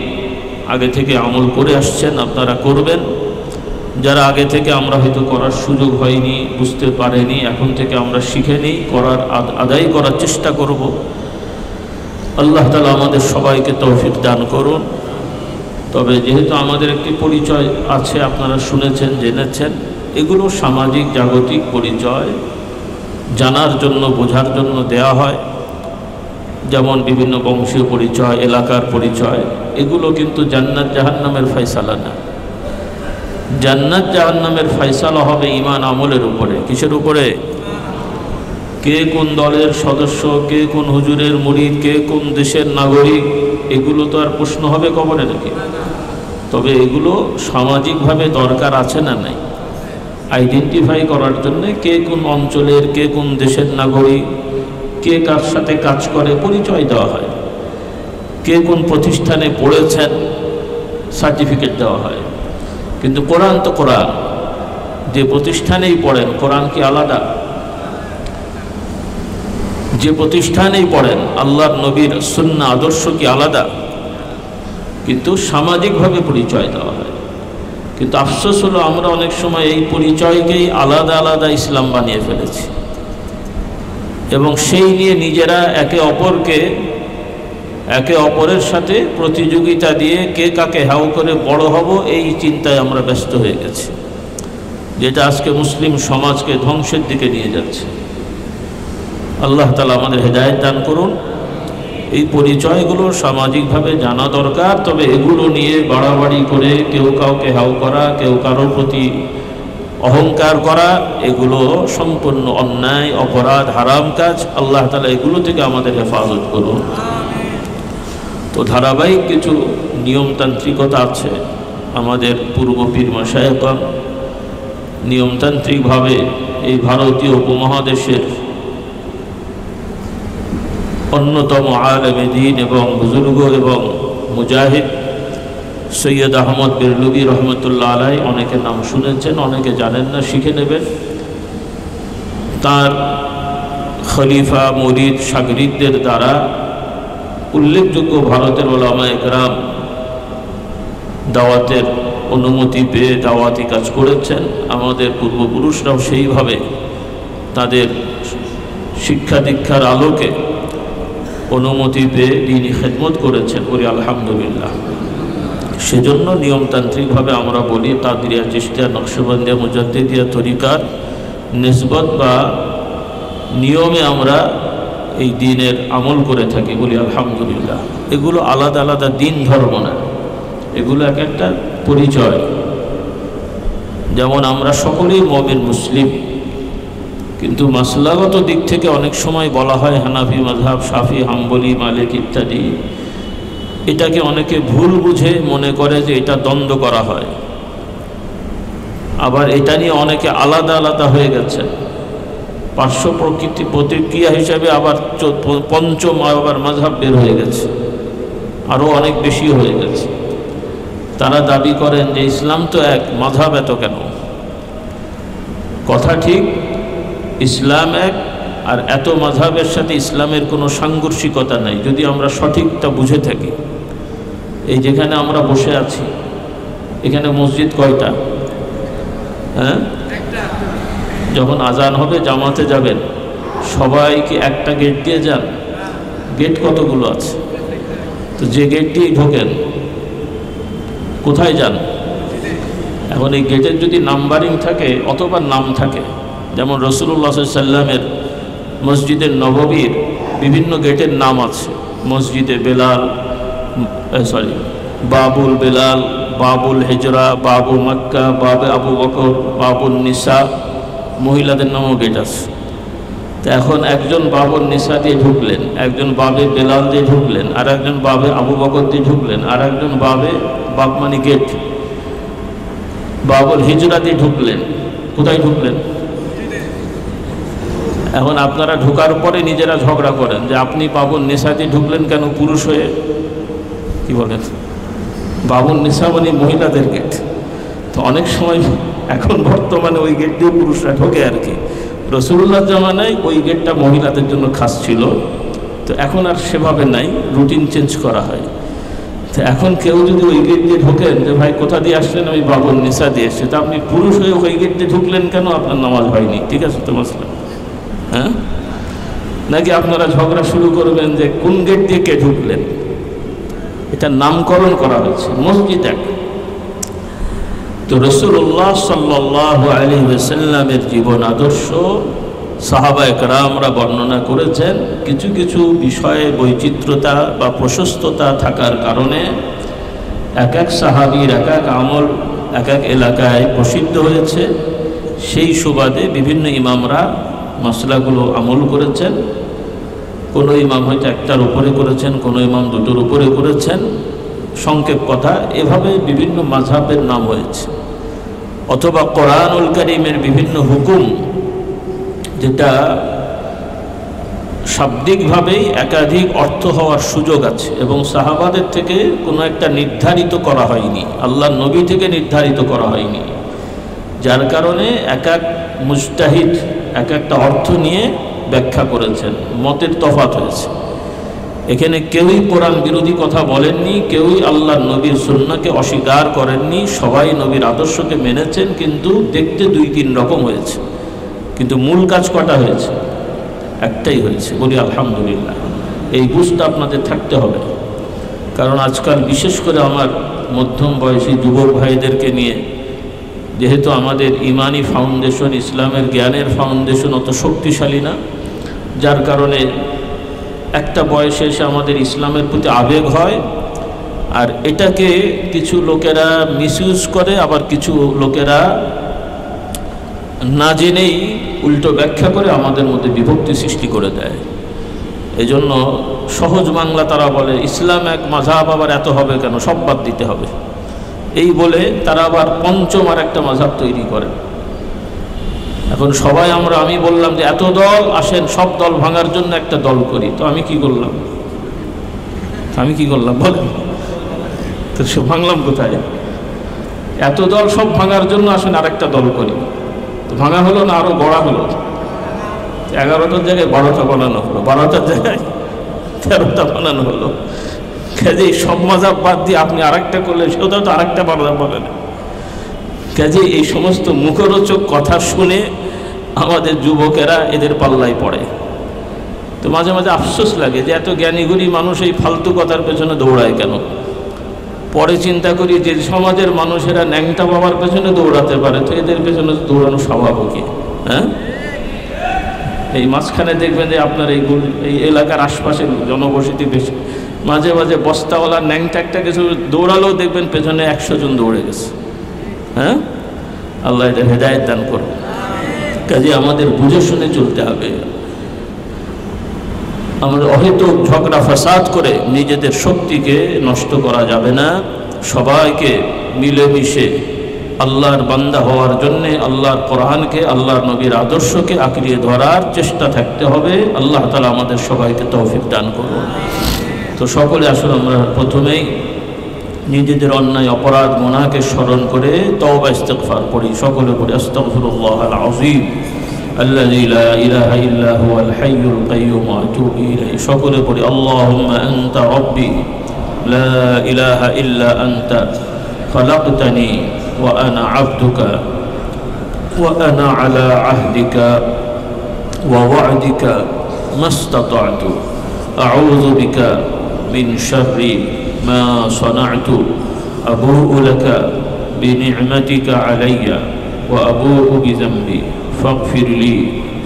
আগে থেকে আমল করে আসছেন, আপনারা করবেন। যারা আগে থেকে আমরা হয়তো করার সুযোগ হয়নি, বুঝতে পারিনি, এখন থেকে আমরা শিখে নিই, করার আদায় করার চেষ্টা করব। আল্লাহ তাআলা আমাদের সবাইকে তৌফিক দান করুন। তবে যেহেতু আমাদের একটি পরিচয় আছে, আপনারা শুনেছেন, জেনেছেন, এগুলো সামাজিক জাগতিক পরিচয় জানার জন্য, বোঝার জন্য দেয়া হয়। যেমন বিভিন্ন বংশীয় পরিচয়, এলাকার পরিচয়, এগুলো কিন্তু জান্নাত জাহান্নামের ফয়সালা না। জান্নাত জাহান্নামের ফয়সালা হবে ঈমান আমলের উপরে। কিসের উপরে? কে কোন দলের সদস্য, কে কোন হুজুরের মুরিদ, কে কোন দেশের নাগরিক, এগুলো তো আর প্রশ্ন হবে কবরে নাকি? তবে এগুলো সামাজিকভাবে দরকার আছে না নাই? আইডেন্টিফাই করার জন্য কে কোন অঞ্চলের, কে কোন দেশের নাগরিক, কে কার সাথে কাজ করে পরিচয় দেওয়া হয়। কে কোন প্রতিষ্ঠানে পড়েছেন সার্টিফিকেট দেওয়া হয়। কিন্তু কোরআন তো কোরআন, যে প্রতিষ্ঠানেই পড়েন কোরআন কি আলাদা? যে প্রতিষ্ঠানেই পড়েন আল্লাহর নবীর সুন্নাহ আদর্শ কি আলাদা? কিন্তু সামাজিকভাবে পরিচয় দেওয়া হয়। কিন্তু আফসোস হলো আমরা অনেক সময় এই পরিচয়কেই আলাদা আলাদা ইসলাম বানিয়ে ফেলেছি এবং সেই নিয়ে নিজেরা একে অপরের সাথে প্রতিযোগিতা দিয়ে কে কাকে হাউ করে বড় হব এই চিন্তায় আমরা ব্যস্ত হয়ে গেছি, যেটা আজকে মুসলিম সমাজকে ধ্বংসের দিকে নিয়ে যাচ্ছে। আল্লাহ তাআলা আমাদের হেদায়েত দান করুন। এই পরিচয়গুলো সামাজিকভাবে জানা দরকার, তবে এগুলো নিয়ে বাড়াবাড়ি করে কেউ কাউকে হাউ করা, কেউ কারোর প্রতি অহংকার করা, এগুলো সম্পূর্ণ অন্যায়, অপরাধ, হারাম কাজ। আল্লাহ তাআলা এগুলো থেকে আমাদের হেফাজত করুন। তো ধারাবাহিক কিছু নিয়মতান্ত্রিকতা আছে। আমাদের পূর্ব পীর মাশায়েখগণ নিয়মতান্ত্রিকভাবে এই ভারতীয় উপমহাদেশের অন্যতম আলেমে দ্বীন এবং বুজুর্গ এবং মুজাহিদ সৈয়দ আহমদ বেরলভী রহমতুল্লাহ আলাইহি, অনেকে নাম শুনেছেন, অনেকে জানেন না, শিখে নেবেন। তার খলিফা, মুরিদ, শাগরিদদের দ্বারা উল্লেখযোগ্য ভারতের উলামায়ে কেরাম দাওয়াতের অনুমতি পেয়ে দাওয়াতি কাজ করেছেন। আমাদের পূর্বপুরুষরাও সেইভাবে তাদের শিক্ষা দীক্ষার আলোকে অনুমতি পেয়ে দ্বীনি খেদমত করেছেন, বলি আলহামদুলিল্লাহ। সেজন্য নিয়মতান্ত্রিকভাবে আমরা বলি কাদরিয়া, চিশতিয়া, নকশবন্দিয়া, মুজাদ্দিদিয়া তরিকার নিসবত বা নিয়মে আমরা এই দ্বীনের আমল করে থাকি, বলি আলহামদুলিল্লাহ। এগুলো আলাদা আলাদা দ্বীন, ধর্ম না, এগুলো এক একটা পরিচয়। যেমন আমরা সকলেই মুমিন মুসলিম, কিন্তু মাসলাগত দিক থেকে অনেক সময় বলা হয় হানাফি মাযহাব, শাফি, হাম্বলি, মালিক ইত্যাদি। এটাকে অনেকে ভুল বুঝে মনে করে যে এটা দ্বন্দ্ব করা হয়, আবার এটা নিয়ে অনেকে আলাদা আলাদা হয়ে গেছে। পার্শ্ব প্রতিক্রিয়া হিসাবে আবার পঞ্চম আবার মাযহাব বের হয়ে গেছে, আরও অনেক বেশি হয়ে গেছে। তারা দাবি করেন যে ইসলাম তো এক, মাযহাব এত কেন? কথা ঠিক, ইসলাম এক, আর এত মাযহাবের সাথে ইসলামের কোনো সাংঘর্ষিকতা নেই যদি আমরা সঠিকটা বুঝে থাকি। এই যেখানে আমরা বসে আছি, এখানে মসজিদ কয়টা? হ্যাঁ, যখন আজান হবে জামাতে যাবেন, সবাইকে একটা গেট দিয়ে যান? গেট কতগুলো আছে? তো যে গেট দিয়েই ঢোকেন, কোথায় যান? এখন এই গেটের যদি নাম্বারিং থাকে অথবা নাম থাকে, যেমন রাসূলুল্লাহ সাল্লাল্লাহু আলাইহি ওয়াসাল্লামের মসজিদের নববীর বিভিন্ন গেটের নাম আছে। মসজিদে বেলাল, বাবুল বেলাল, বাবুল হিজরা, বাবু মক্কা, বাবে আবু বকর, বাবুল নিসা, মহিলাদের নামও গেট আছে। তো এখন একজন বাবুল নিসা দিয়ে ঢুকলেন, একজন বাবে বেলাল দিয়ে ঢুকলেন, আর একজন বাবে আবু বকর দিয়ে ঢুকলেন, আর একজন বাপমানি গেট বাবুল হিজরা দিয়ে ঢুকলেন। কোথায় ঢুকলেন? এখন আপনারা ঢোকার পরে নিজেরা ঝগড়া করেন যে আপনি বাবুল নিসা দিয়ে ঢুকলেন কেন পুরুষ হয়ে? কি বলেন? বাবুল নিসা মানে মহিলাদের গেট। তো অনেক সময় এখন বর্তমানে ওই গেট দিয়ে পুরুষরা ঢোকে আর কি। রাসূলুল্লাহর জামানায় ওই গেটটা মহিলাদের জন্য খাস ছিল, তো এখন আর সেভাবে নাই, রুটিন চেঞ্জ করা হয়। তো এখন কেউ যদি ওই গেট দিয়ে ঢোকেন যে ভাই কোথা দিয়ে আসলেন? আমি বাবুল নিসা দিয়ে এসেছি। তা আপনি পুরুষ হয়ে ওই গেট দিয়ে ঢুকলেন কেন? আপনার নামাজ হয়নি, ঠিক আছে তো মাসলা? হ্যাঁ, নাকি আপনারা ঝগড়া শুরু করবেন যে কোন গেট দিয়ে কে ঢুকলেন? এটা নামকরণ করা হয়েছে, মসজিদ এক। তো রাসূলুল্লাহ সাল্লাল্লাহু আলাইহি ওয়াসাল্লামের জীবন আদর্শ সাহাবায়ে কেরামরা বর্ণনা করেছেন। কিছু কিছু বিষয়ে বৈচিত্র্যতা বা প্রশস্ততা থাকার কারণে এক এক সাহাবীর এক এক আমল এক এক এলাকায় প্রসিদ্ধ হয়েছে। সেই সুবাদে বিভিন্ন ইমামরা মশলাগুলো আমল করেছেন। কোনো ইমাম হয়তো একটার উপরে করেছেন, কোনো ইমাম দুটোর উপরে করেছেন। সংক্ষেপ কথা, এভাবে বিভিন্ন মাযহাবের নাম হয়েছে। অথবা কোরআনুল কারীমের বিভিন্ন হুকুম, যেটা শাব্দিকভাবেই একাধিক অর্থ হওয়ার সুযোগ আছে, এবং সাহাবাদের থেকে কোনো একটা নির্ধারিত করা হয়নি, আল্লাহর নবী থেকে নির্ধারিত করা হয়নি, যার কারণে এক এক মুজতাহিদ এক একটা অর্থ নিয়ে ব্যাখ্যা করেছেন, মতের তফাৎ হয়েছে। এখানে কেউই কোরআন বিরোধী কথা বলেননি, কেউই আল্লাহর নবীর সুন্নাহকে অস্বীকার করেননি, সবাই নবীর আদর্শকে মেনেছেন, কিন্তু দেখতে দুই তিন রকম হয়েছে, কিন্তু মূল কাজ কটা হয়েছে? একটাই হয়েছে। বলি আলহামদুলিল্লাহ। এই বুঝটা আপনাদের থাকতে হবে, কারণ আজকাল বিশেষ করে আমার মধ্যম বয়সী যুবক ভাইদেরকে নিয়ে, যেহেতু আমাদের ইমানি ফাউন্ডেশন, ইসলামের জ্ঞানের ফাউন্ডেশন অত শক্তিশালী না, যার কারণে একটা বয়সে এসে আমাদের ইসলামের প্রতি আবেগ হয়, আর এটাকে কিছু লোকেরা মিসইউজ করে, আবার কিছু লোকেরা না জেনেই উল্টো ব্যাখ্যা করে আমাদের মধ্যে বিভক্তি সৃষ্টি করে দেয়। এজন্য সহজ বাংলা তারা বলে ইসলাম এক মাযহাব, আবার এত হবে কেন, সব বাদ দিতে হবে, এই বলে তারা আবার পঞ্চম আর একটা মাযহাব তৈরি করে। এখন সবাই আমি বললাম যে এত দল, আসেন সব দল ভাঙার জন্য একটা দল করি, তো আমি কি করলাম বলেন? তো সে ভাঙলাম কোথায়? এত দল সব ভাঙার জন্য আসেন আরেকটা দল করি, তো ভাঙা হলো না, আরো গড়া হলো। 11টার জায়গায় 12টা বানানো হলো, 12টার জায়গায় 13টা বানানো হলো। কাজেই সব মাযহাব বাদ দিয়ে আপনি আরেকটা করলেন, সেটাও তো আরেকটা মাযহাব বলেন। কাজেই এই সমস্ত মুখরোচক কথা শুনে আমাদের যুবকেরা এদের পাল্লায় পড়ে। তো মাঝে মাঝে আফসোস লাগে যে এত জ্ঞানীগুণী মানুষ এই ফালতু কথার পেছনে দৌড়ায় কেন। পরে চিন্তা করি যে সমাজের মানুষেরা ন্যাংটা বাবার পেছনে দৌড়াতে পারে, তো এদের পেছনে দৌড়ানো স্বাভাবিক। হ্যাঁ, এই মাঝখানে দেখবেন যে আপনার এই এলাকার আশপাশে জনবসতি বেশি, মাঝে মাঝে বস্তাওয়ালা ন্যাংটা একটা কিছু দৌড়ালেও দেখবেন পেছনে 100 জন দৌড়ে গেছে। হ্যাঁ, আল্লাহ এদের হেদায়েত দান করুন। কাজে আমাদের বুঝে শুনে চলতে হবে। আমাদের অহেতুক ঝগড়া ফাসাদ করে নিজেদের শক্তিকে নষ্ট করা যাবে না। সবাইকে মিলেমিশে আল্লাহর বান্দা হওয়ার জন্যে আল্লাহর কোরআনকে, আল্লাহর নবীর আদর্শকে আঁকড়িয়ে ধরার চেষ্টা থাকতে হবে। আল্লাহ তাআলা আমাদের সবাইকে তৌফিক দান করুন। তো সকলে আসলে আমরা প্রথমেই নিজেদের অন্যায় অপরাধ গুনাহকে স্মরণ করে তওবা ইস্তিগফার পড়ি। সকলে পড়ি আস্তাগফিরুল্লাহাল আযীম আল্লাযী লা ইলাহা ইল্লা হুয়াল হাইয়ুল কাইয়্যুম ওয়া আতুবু ইলাইহি। সকলে পড়ি আল্লাহুম্মা আনতা রাব্বি লা ইলাহা ইল্লা আনতা খালাকতানি ওয়া আনা আবদুকা ওয়া আনা আলা আহদিকা ওয়া ওয়া'দিকা মাস্তাতা'তু আউযু বিকা মিন শাররি ما صنعت أبوء لك بنعمتك علي وأبوء بذنبي فاغفر لي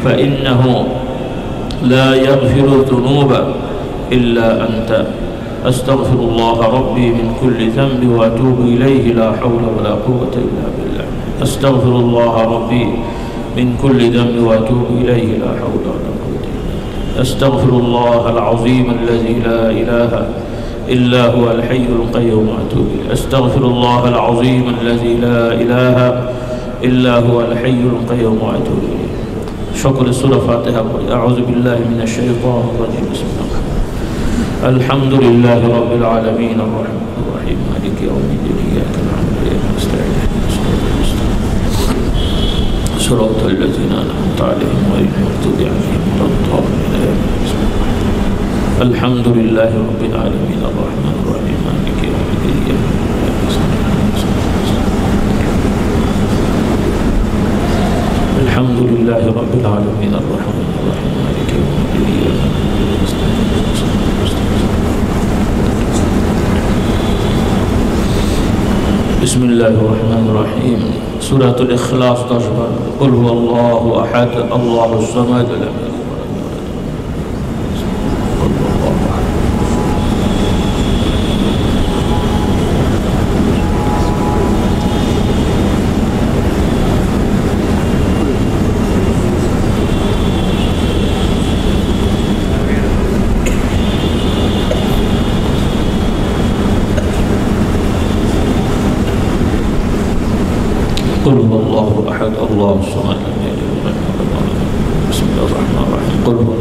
فإنه لا يغفر الذنوب إلا أنت أستغفر الله ربي من كل ذنب وأتوب إليه لا حول ولا قوة إلا بالله أستغفر الله ربي من كل ذنب وأتوب إليه لا حول ولا قوة إلا بالله أستغفر الله العظيم الذي لا إله إلا هو الحي القيوم وأتوب إليه أستغفر الله العظيم الذي لا إله إلا هو الحي القيوم وأتوب إليه شكر سورة فاتحة أعوذ بالله من الشيطان الرجيم بسم الله الحمد لله رب العالمين الرحمن الرحيم مالك يوم الدين إياك نعبد وإياك نستعين صراط الذين أنعمت عليهم غير المغضوب عليهم ولا الضالين الحمد لله رب العالمين الرحمن الرحيم مالك يوم الدين الحمد لله رب العالمين الرحمن الرحيم مالك يوم الدين بسم الله الرحمن الرحيم سورة الإخلاص 10 বার قل هو الله أحد الله الصمد لم يلد قل هو الله أحد الله الصمد لم يلد ولم يولد ولم يكن له كفوا أحد بسم الله الرحمن الرحيم قل هو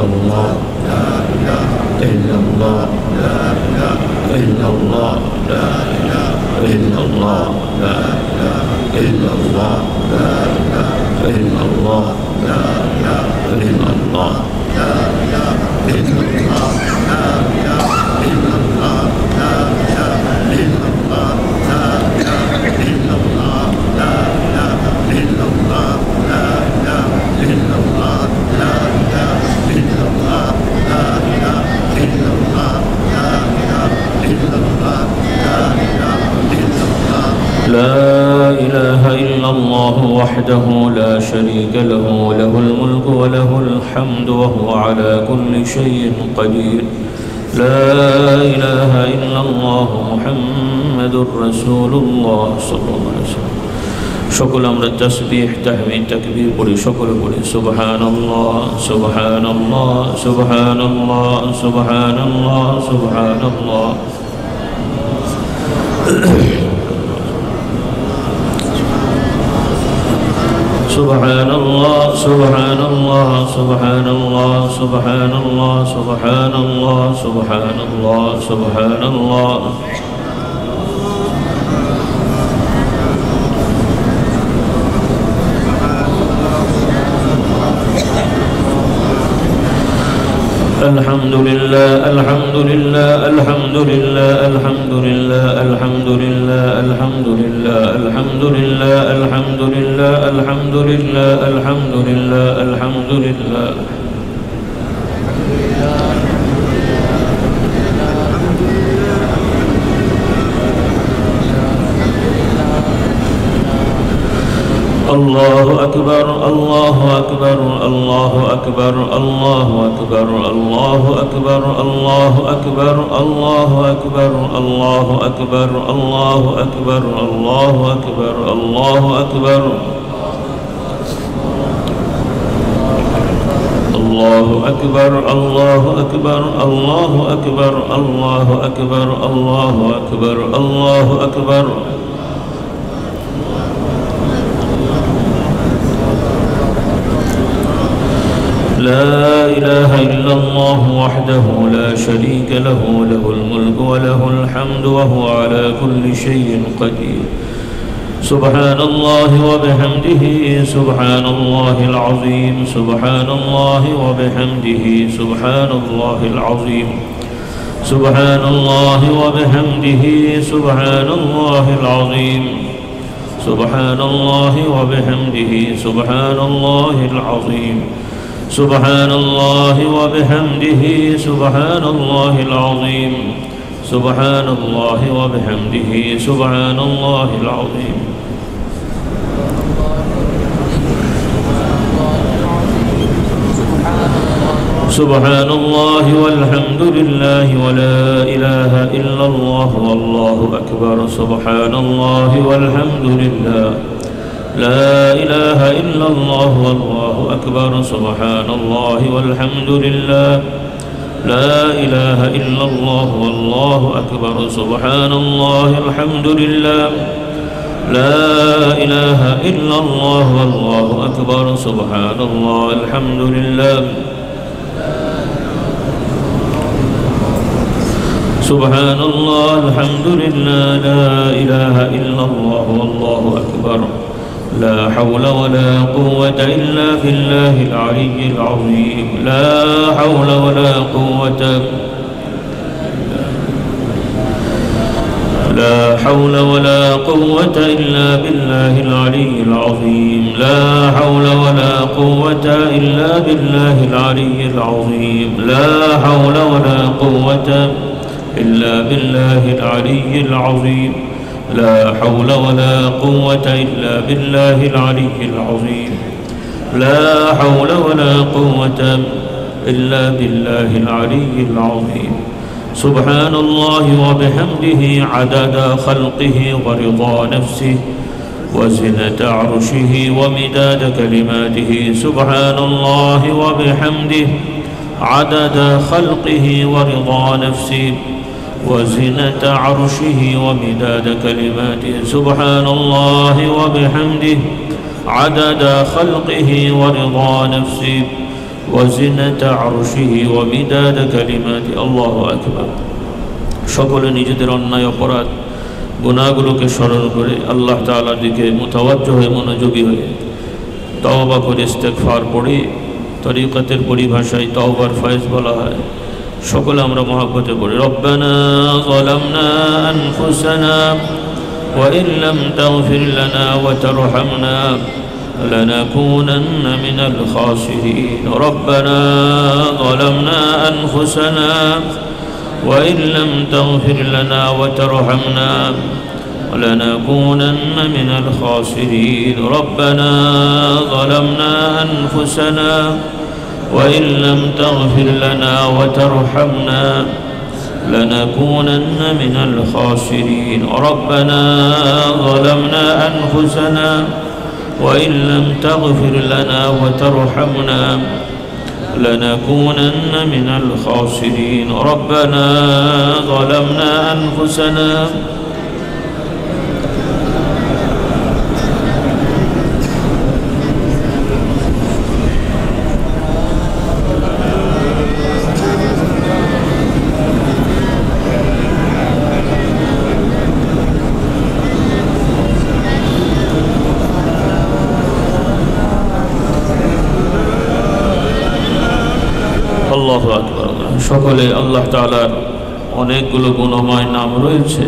إلا الله لا إله إلا الله لا إله إلا الله لا إله إلا الله لا إله إلا الله لا إله إلا الله لا إله إلا الله لا إله إلا الله لا إله إلا الله لا إله إلا الله لا إله إلا الله لا إله إلا الله لا إله إلا الله لا إله إلا الله لا إله إلا الله لا إله إلا الله لا إله إلا الله وحده لا شريك له له الملك وله الحمد وهو على كل شيء قدير لا إله إلا الله محمد رسول الله صلى الله عليه وسلم সকল আমরা তাসবিহ তাহমিদ তাকবীর পড়ি সকলে পড়ি সুবহানাল্লাহ সুবহানাল্লাহ সুবহানাল্লাহ সুবহানাল্লাহ সুবহানাল্লাহ سبحان الله سبحان الله سبحان الله سبحان الله سبحان الله سبحان الله سبحان الله الحمد لله الحمد لله الحمد لله الحمد لله الحمد لله الحمد لله الحمد لله الحمد لله الحمد لله الحمد لله الحمد لله الله أكبر الله أكبر الله أكبر الله أكبر الله أكبر الله أكبر الله أكبر الله أكبر الله أكبر الله أكبر الله أكبر الله أكبر الله أكبر الله أكبر الله أكبر الله أكبر الله أكبر لا إله إلا الله وحده لا شريك له له الملك وله الحمد وهو على كل شيء قدير سبحان الله وبحمده سبحان الله العظيم سبحان الله وبحمده سبحان الله العظيم سبحان الله وبحمده سبحان الله العظيم سبحان الله وبحمده سبحان الله العظيم سبحان الله وبحمده سبحان الله العظيم سبحان الله وبحمده سبحان الله العظيم سبحان الله والحمد لله ولا إله إلا الله والله أكبر سبحان الله والحمد لله لا إله إلا الله والله أكبر سبحان الله والحمد لله لا إله إلا الله والله أكبر سبحان الله الحمد لله لا إله إلا الله والله أكبر سبحان الله الحمد لله سبحان الله الحمد لله لا إله إلا الله والله أكبر لا حول ولا قوة إلا بالله العلي العظيم لا حول ولا قوة لا حول ولا قوة إلا بالله العلي العظيم لا حول ولا قوة إلا بالله العلي العظيم لا حول ولا قوة إلا بالله العلي العظيم لا حول ولا قوة إلا بالله العلي العظيم لا حول ولا قوة إلا بالله العلي العظيم سبحان الله وبحمده عدد خلقه ورضا نفسه وزنة عرشه ومداد كلماته سبحان الله وبحمده عدد خلقه ورضا نفسه وزنة عرشه ومداد كلماته سبحان الله وبحمده عدد خلقه ورضا نفسه وزنة عرشه ومداد كلماته الله أكبر সকলে নিজেদের অন্যায় অপরাধ গুনাহগুলোকে স্মরণ করে আল্লাহ তাআলার দিকে মুতাওয়াজ্জহ হয়ে মনোযোগী হয়ে তওবা করে ইস্তেগফার পড়ে তরিকতের পরিভাষায় তওবার ফয়েজ বলা হয় সকলে আমরা মহব্বতে পড়ি রব্বানা যালামনা আনফুসানা ওয়া ইন লাম তাগফির লানা ওয়া তারহামনা لنكونن من الخاسرين ربنا ظلمنا أنفسنا وإن لم تغفر لنا وترحمنا لنكونن من الخاسرين ربنا ظلمنا أنفسنا وإن لم تغفر لنا وترحمنا لنكونن من الخاسرين ربنا ظلمنا أنفسنا وإن لم تغفر لنا وترحمنا لنكونن من الخاسرين ربنا ظلمنا أنفسنا আল্লাহু আকবার সকলে আল্লাহ তাআলার অনেকগুলো গুণময় নাম রয়েছে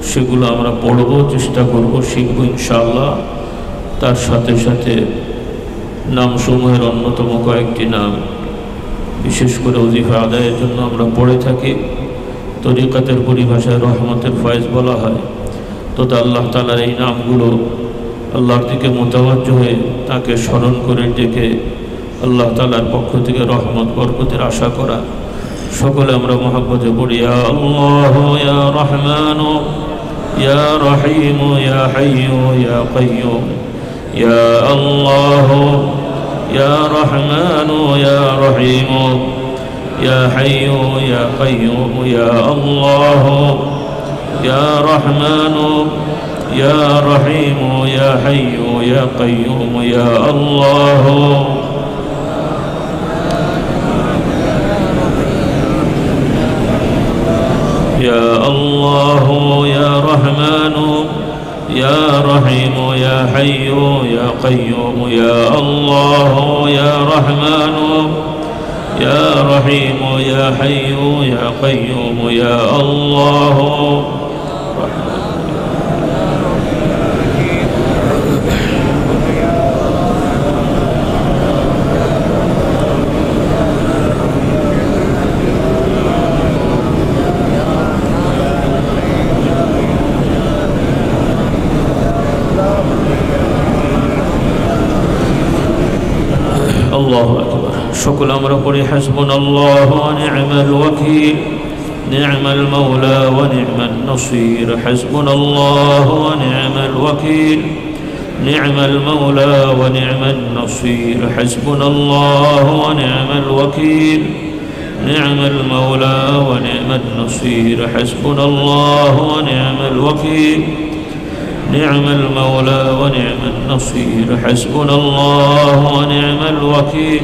সেগুলো আমরা পড়ব চেষ্টা করব শিখব ইনশাআল্লাহ তার সাথে সাথে নামসমূহের অন্যতম কয়েকটি নাম বিশেষ করে ওজিফা আদায়ের জন্য আমরা পড়ে থাকি তরিকতের পরিভাষায় রহমতের ফয়েজ বলা হয় তো আল্লাহ তাআলার এই নামগুলো আল্লাহর দিকে মুতাওয়াজ্জহ হয়ে তাকে স্মরণ করে ডেকে আল্লাহ তাআলার পক্ষ থেকে রহমত বরকতের আশা করা সকলে আমরা মহব্বতে পড়ি ইয়া আল্লাহ ইয়া রহমান ইয়া রহিম ইয়া হাইয়্যু ইয়া কাইয়্যুম ইয়া আল্লাহ ইয়া রহমান ইয়া রহিম ইয়া হাইয়্যু ইয়া কাইয়্যুম ইয়া আল্লাহ ইয়া রহমান ইয়া রহিম ইয়া হাইয়্যু ইয়া কাইয়্যুম ইয়া আল্লাহ يا الله يا رحمن يا رحيم يا حي يا قيوم يا الله يا رحمن يا رحيم يا حي يا قيوم يا الله الله أكبر شكل أمر قل حسبنا الله ونعم الوكيل نعم المولى ونعم النصير حسبنا الله ونعم الوكيل نعم المولى ونعم النصير حسبنا الله ونعم الوكيل نعم المولى ونعم النصير حسبنا الله ونعم الوكيل نعم المولى ونعم النصير حسبنا الله ونعم الوكيل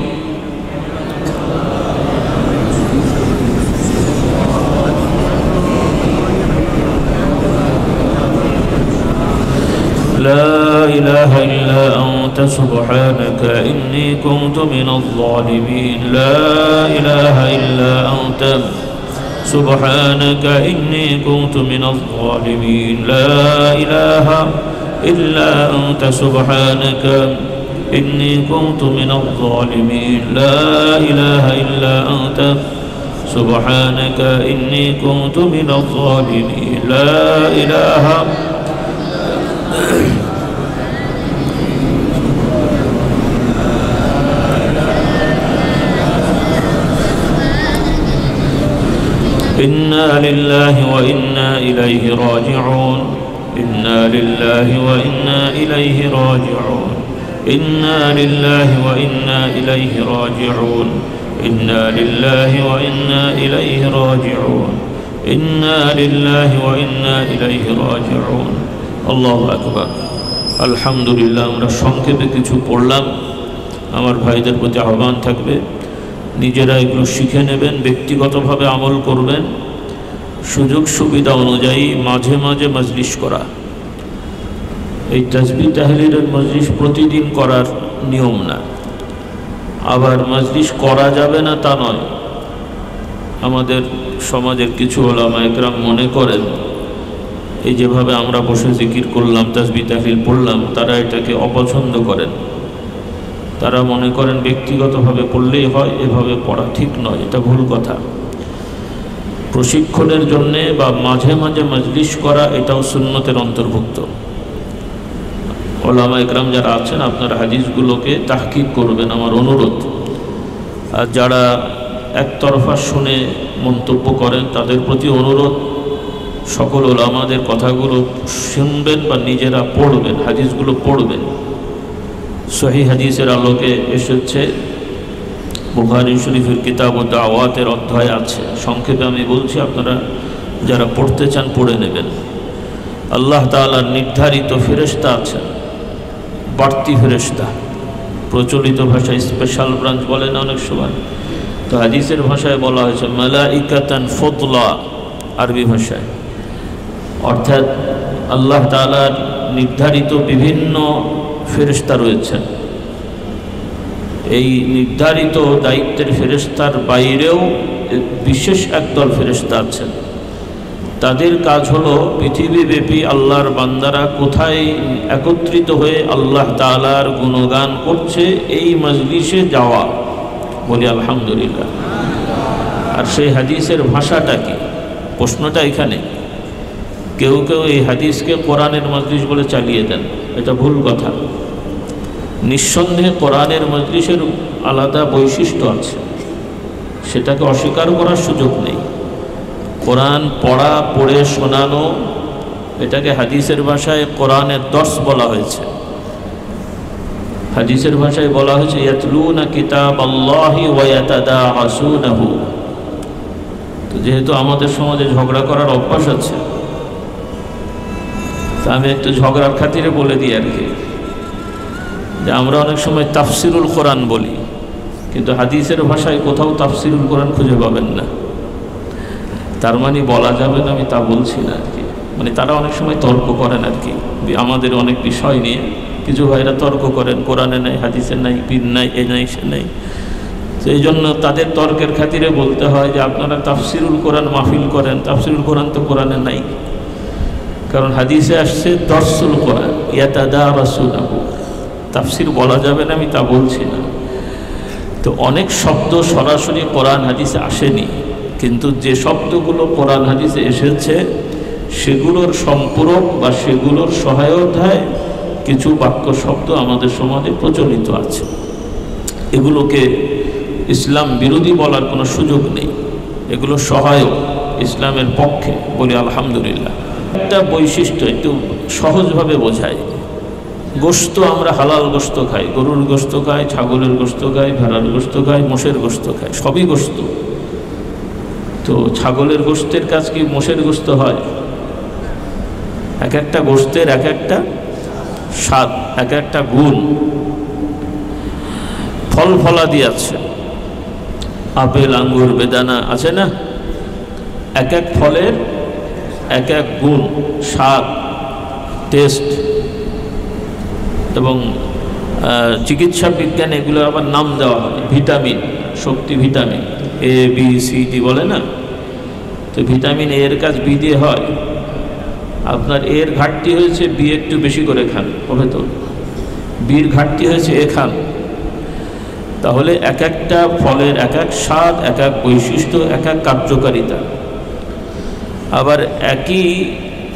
لا إله إلا أنت سبحانك إني كنت من الظالمين لا إله إلا أنت سبحانك إني كنت من الظالمين لا إله إلا أنت سبحانك إني كنت من الظالمين لا إله إلا أنت سبحانك إني كنت من الظالمين لا إله إنا لله وإنا إليه راجعون إنا لله وإنا إليه راجعون إنا لله وإنا إليه راجعون إنا لله وإنا إليه راجعون إنا لله وإنا إليه راجعون الله أكبر الحمد لله আমরা সংক্ষেপে কিছু পড়লাম আমার ভাইদের প্রতি আহ্বান থাকবে, নিজেরা এগুলো শিখে নেবেন, ব্যক্তিগতভাবে আমল করবেন, সুযোগ সুবিধা অনুযায়ী মাঝে মাঝে মজলিস করা। এই তাসবিহ তাহলিলের মজলিস প্রতিদিন করার নিয়ম না, আবার মজলিস করা যাবে না তা নয়। আমাদের সমাজের কিছু উলামা একরাম মনে করেন এই যেভাবে আমরা বসে জিকির করলাম, তাসবিহ তাহলিল পড়লাম, তারা এটাকে অপছন্দ করেন। তারা মনে করেন ব্যক্তিগতভাবে পড়লেই হয়, এভাবে পড়া ঠিক নয়, এটা ভুল কথা। প্রশিক্ষণের জন্যে বা মাঝে মাঝে মজলিস করা এটাও সুন্নতের অন্তর্ভুক্ত। উলামা একরাম যারা আছেন আপনারা হাদিসগুলোকে তাহকিক করবেন, আমার অনুরোধ। আর যারা একতরফা শুনে মন্তব্য করেন তাদের প্রতি অনুরোধ, সকল উলামাদের কথাগুলো শুনবেন বা নিজেরা পড়বেন, হাদিসগুলো পড়বেন। সহিহ হাদিসের আলোকে এসেছে, বুখারী শরীফের কিতাব ও দাওয়াতের অধ্যায় আছে, সংক্ষেপে আমি বলছি, আপনারা যারা পড়তে চান পড়ে নেবেন। আল্লাহ তাআলার নির্ধারিত ফেরেশতা আছেন, বাড়তি ফেরেশতা, প্রচলিত ভাষায় স্পেশাল ব্রাঞ্চ বলে না অনেক সময়, তো হাদিসের ভাষায় বলা হয়েছে মালাইকাতান ফুদলা, আরবি ভাষায়। অর্থাৎ আল্লাহ তাআলার নির্ধারিত বিভিন্ন ফেরেশতা রয়েছেন। এই নির্ধারিত দায়িত্বের ফেরেশতার বাইরেও বিশেষ একদল ফেরেশতা আছেন। তাদের কাজ হলো পৃথিবীব্যাপী আল্লাহর বান্দারা কোথায় একত্রিত হয়ে আল্লাহ তাআলার গুণগান করছে এই মজলিসে যাওয়া, বলি আলহামদুলিল্লাহ। আর সেই হাদিসের ভাষাটা কি? প্রশ্নটা এখানে। কেউ কেউ এই হাদিসকে কোরআনের মজলিস বলে চালিয়ে দেন, এটা ভুল কথা। নিঃসন্দেহে কোরআনের মজলিসের আলাদা বৈশিষ্ট্য আছে, সেটাকে অস্বীকার করার সুযোগ নেই। কোরআন পড়া, পড়ে শোনানো, এটাকে হাদিসের ভাষায় কোরআনের দর্স বলা হয়েছে। হাদিসের ভাষায় বলা হয়েছে ইয়াতলুনা কিতাবাল্লাহি ওয়া ইয়াতাদাআসুনাহু। তো যেহেতু আমাদের সমাজে ঝগড়া করার অভ্যাস আছে, তা আমি একটু ঝগড়ার খাতিরে বলে দিই আর কি, যে আমরা অনেক সময় তাফসিরুল কোরআন বলি, কিন্তু হাদিসের ভাষায় কোথাও তাফসিরুল কোরআন খুঁজে পাবেন না। তার মানে বলা যাবে না আমি তা বলছি না আর কি, মানে তারা অনেক সময় তর্ক করেন আর কি, আমাদের অনেক বিষয় নিয়ে কিছু ভাইরা তর্ক করেন, কোরআনে নাই, হাদিসে নাই, পীর নাই, এ নাই, সে নাই। সেই জন্য তাদের তর্কের খাতিরে বলতে হয় যে আপনারা তাফসিরুল কোরআন মাহফিল করেন, তাফসিরুল কোরআন তো কোরআনে নাই, কারণ হাদিসে আসছে দর্সুল কোরআন ইয়াতাদারাসুনাহু। তাফসির বলা যাবে না আমি তা বলছি না। তো অনেক শব্দ সরাসরি কোরআন হাদিসে আসেনি, কিন্তু যে শব্দগুলো কোরআন হাদিসে এসেছে সেগুলোর সম্পূরক বা সেগুলোর সহায়তায় কিছু বাক্য শব্দ আমাদের সমাজে প্রচলিত আছে। এগুলোকে ইসলাম বিরোধী বলার কোনো সুযোগ নেই, এগুলো সহায়ক, ইসলামের পক্ষে, বলি আলহামদুলিল্লাহ। একটা বৈশিষ্ট্য একটু সহজভাবে বোঝায়। গোশত আমরা হালাল গোশত খাই, গরুর গোশত খাই, ছাগলের গোশত খাই, ভেড়ার গোশত খাই, মোষের গোশত খাই, সবই গোশত। তো ছাগলের গোশতের কাজ কি মোষের গোশত হয়? এক একটা গোশতের এক একটা স্বাদ, এক একটা গুণ। ফল ফলাদি আছে, আপেল, আঙ্গুর, বেদানা আছে না, এক এক ফলের এক এক গুণ, স্বাদ, টেস্ট। এবং চিকিৎসা বিজ্ঞানে এগুলো আবার নাম দেওয়া হয়, vitamin, Shakti vitamin, A B C D বলে না। তো ভিটামিন এ এর কাজ বি দিয়ে হয়, আপনার এর ঘাটতি হয়েছে বি একটু বেশি করে খান, হবে তো। বির ঘাটতি হয়েছে এ খান। তাহলে এক একটা ফলের এক এক স্বাদ, এক এক বৈশিষ্ট্য, এক এক কার্যকারিতা। আবার একই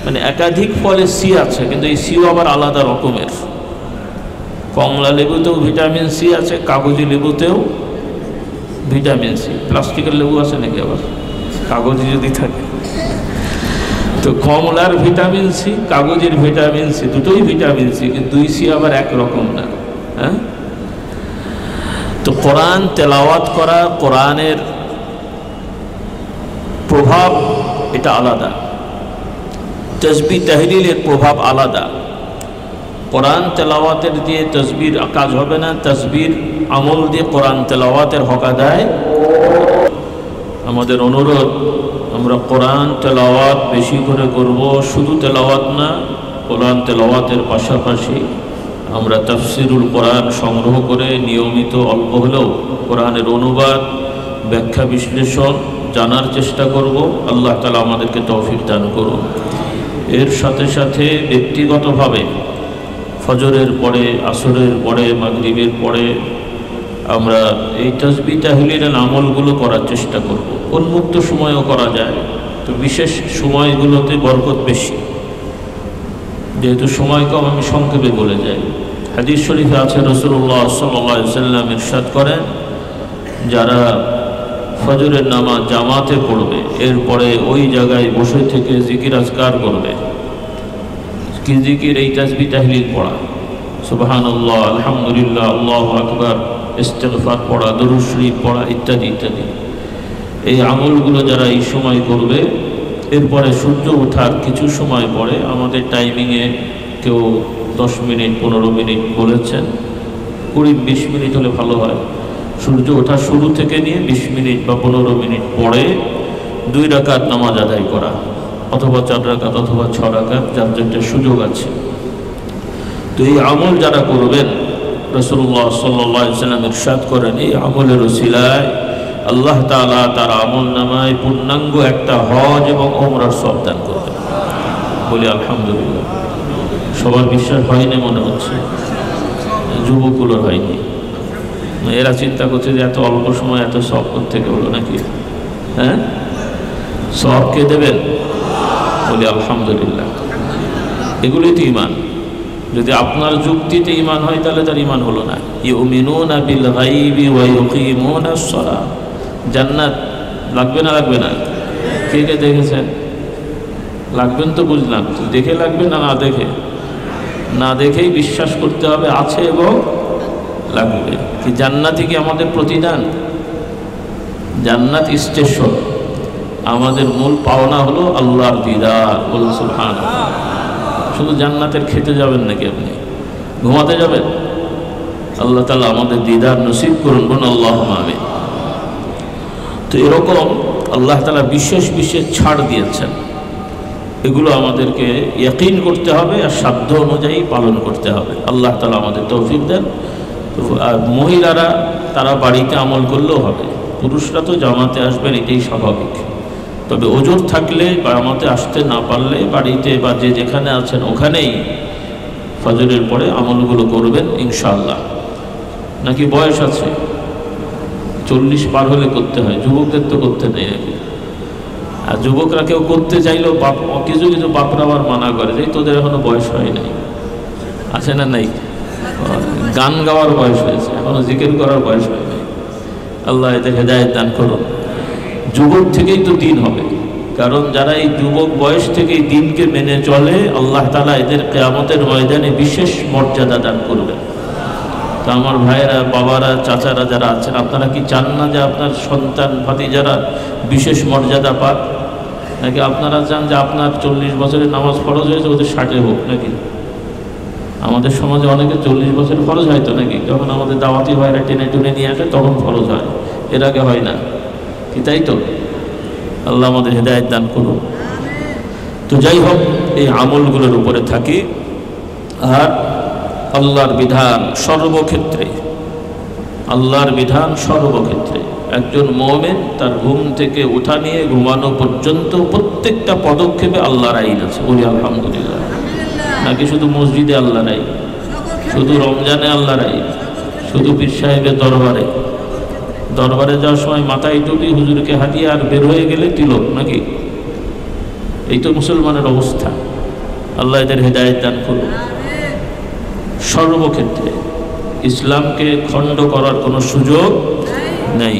মানে একাধিক ফলের সি আছে, কিন্তু এই সিও আবার আলাদা রকমের। কমলা লেবুতেও ভিটামিন সি আছে, কাগজি লেবুতেও ভিটামিন সি। প্লাস্টিকের লেবু আছে নাকি আবার, কাগজি যদি থাকে? তো কমলার ভিটামিন সি, কাগজের ভিটামিন সি, দুটোই ভিটামিন সি, কিন্তু দুই সি আবার একরকম না। হ্যাঁ, তো কোরআন তেলাওয়াত করা, কোরআনের প্রভাব এটা আলাদা, তাসবিহ তাহলিলের প্রভাব আলাদা। কোরআন তেলাওয়াতের দিয়ে তাসবির কাজ হবে না, তাসবির আমল দিয়ে কোরআন তেলাওয়াতের হক আদায়। আমাদের অনুরোধ, আমরা কোরআন তেলাওয়াত বেশি করে করব। শুধু তেলাওয়াত না, কোরআন তেলাওয়াতের পাশাপাশি আমরা তাফসিরুল কোরআন সংগ্রহ করে নিয়মিত অল্প হলেও কোরআনের অনুবাদ, ব্যাখ্যা, বিশ্লেষণ জানার চেষ্টা করব। আল্লাহ তাআলা আমাদেরকে তৌফিক দান করুন। এর সাথে সাথে ব্যক্তিগতভাবে ফজরের পরে, আসরের পরে, মাগরিবের পরে আমরা এই তাসবিহ তাহলিলের আমলগুলো করার চেষ্টা করব। উন্মুক্ত সময়ও করা যায়, তো বিশেষ সময়গুলোতে বরকত বেশি। যেহেতু সময় কম, আমি সংক্ষেপে বলে যাই। হাদিস শরীফে আছে, রাসূলুল্লাহ সাল্লাল্লাহু আলাইহি ওয়াসাল্লাম ইরশাদ করেন, যারা ফজরের নামাজ জামাতে পড়বে, এরপরে ওই জায়গায় বসে থেকে জিকির আজকার করবে। কি জিকির? এই তাসবিহ তাহলিল পড়া, সুবহানাল্লাহ, আলহামদুলিল্লাহ, আল্লাহু আকবার, ইস্তিগফার পড়া, দরুদ শরীফ পড়া ইত্যাদি ইত্যাদি। এই আমলগুলো যারা এই সময় করবে, এরপরে সূর্য ওঠার কিছু সময় পরে, আমাদের টাইমিংয়ে কেউ 10 মিনিট 15 মিনিট বলেছেন, 20-20 মিনিট হলে ভালো হয়। সূর্য ওঠার শুরু থেকে নিয়ে 20 মিনিট বা 15 মিনিট পরে 2 রাকাত নামাজ আদায় করা, অথবা 4 রাকাত অথবা 6 রাকাত, যার যেটা সুযোগ আছে। তো এই আমল যারা করবেন, রাসূলুল্লাহ সাল্লাল্লাহু আলাইহি ওয়াসাল্লাম ইরশাদ করেন, এই আমলের ওসিলায় আল্লাহ তাআলা তার আমল নামায় পূর্ণাঙ্গ একটা হজ এবং ওমরার সওয়াব দান করবেন। বলি আলহামদুলিল্লাহ। সবার বিশ্বাস হয়নি মনে হচ্ছে, যুবকগুলোর হয়নি। এরা চিন্তা করছে যে এত অল্প সময় এত সওয়াব করতে হলো নাকি? হ্যাঁ, সওয়াব কে দেবেন? বলি আলহামদুলিল্লাহ। এগুলোই তো ঈমান। যদি আপনার যুক্তিতে ঈমান হয়, তাহলে তার ঈমান হলো না। ইউমিনুনা বিল গায়বি ওয়া ইউকিমুনাস সালাহ। জান্নাত লাগবে না? লাগবে না? কে কে দেখেছেন? লাগবেন তো বুঝলাম, দেখে লাগবে না, না দেখে? না দেখেই বিশ্বাস করতে হবে আছে এবং লাগবে। কি জান্নাতই কি আমাদের প্রতিদান? জান্নাত স্টেশন। আমাদের মূল পাওনা হলো আল্লাহর দিদার। বলুন সুবহানাল্লাহ। শুধু জান্নাতের খেতে যাবেন নাকি আপনি? ঘুমাতে যাবেন? আল্লাহ তাআলা আমাদের দিদার নসিব করুন, বলুন আল্লাহুম্মা আমিন। তো এরকম আল্লাহ তাআলা বিশেষ বিশেষ ছাড় দিয়েছেন, এগুলো আমাদেরকে ইয়াকিন করতে হবে আর সাধ্য অনুযায়ী পালন করতে হবে। আল্লাহ তাআলা আমাদের তৌফিক দেন। আর মহিলারা তারা বাড়িতে আমল করলেও হবে, পুরুষরা তো জামাতে আসবেন, এটাই স্বাভাবিক। তবে ওজোর থাকলে বা জামাতে আসতে না পারলে বাড়িতে বা যে যেখানে আছেন ওখানেই ফজরের পরে আমলগুলো করবেন ইনশাআল্লাহ। নাকি বয়স আছে? 40 পার হলে করতে হয়, যুবকদের তো করতে নেই নাকি? আর যুবকরা কেউ করতে চাইলেও কিছু কিছু বাপরা আবার মানা করে যে তোদের এখনো বয়স হয় নাই। আছে না নাই? গান গাওয়ার বয়স হয়েছে, এখনো জিকির করার বয়স হয় নাই। আল্লাহ এতে হেদায়েত দান করুন। যুবক থেকেই তো দিন হবে, কারণ যারা এই যুবক বয়স থেকেই দিনকে মেনে চলে, আল্লাহ তাআলা এদের কিয়ামতের ময়দানে বিশেষ মর্যাদা দান করবেন। তা আমার ভাইয়েরা, বাবারা, চাচারা যারা আছেন, আপনারা কি চান না যে আপনার সন্তান ভাতিজারা বিশেষ মর্যাদা পাক? নাকি আপনারা চান যে আপনার 40 বছরের নামাজ ফরজ হয়েছে, ওদের 60 হোক নাকি? আমাদের সমাজে অনেকে 40 বছর ফরজ হয় তো নাকি? যখন আমাদের দাওয়াতি ভাইরা টেনে টুনে নিয়ে আসে তখন ফরজ হয়, এর আগে হয় না কি? তাই তো। আল্লাহ আমাদের হেদায়েত দান করুন। তো যাই হোক, এই আমলগুলোর উপরে থাকি। আর আল্লাহর বিধান সর্বক্ষেত্রে, আল্লাহর বিধান সর্বক্ষেত্রে। একজন মুমিন তার ঘুম থেকে ওঠা নিয়ে ঘুমানো পর্যন্ত প্রত্যেকটা পদক্ষেপে আল্লাহর আইন আছে। বলি আলহামদুলিল্লাহ। নাকি শুধু মসজিদে আল্লাহর আইন, শুধু রমজানে আল্লাহর আইন, শুধু পীর সাহেবের দরবারে যাওয়ার সময় মাথায় টুপি, হুজুরকে হাতিয়ে আর বের হয়ে গেলে তিলক নাকি? এই তো মুসলমানের অবস্থা। আল্লাহ এদের হেদায়েত দান করুন। সর্বক্ষেত্রে ইসলামকে খণ্ড করার কোনো সুযোগ নেই।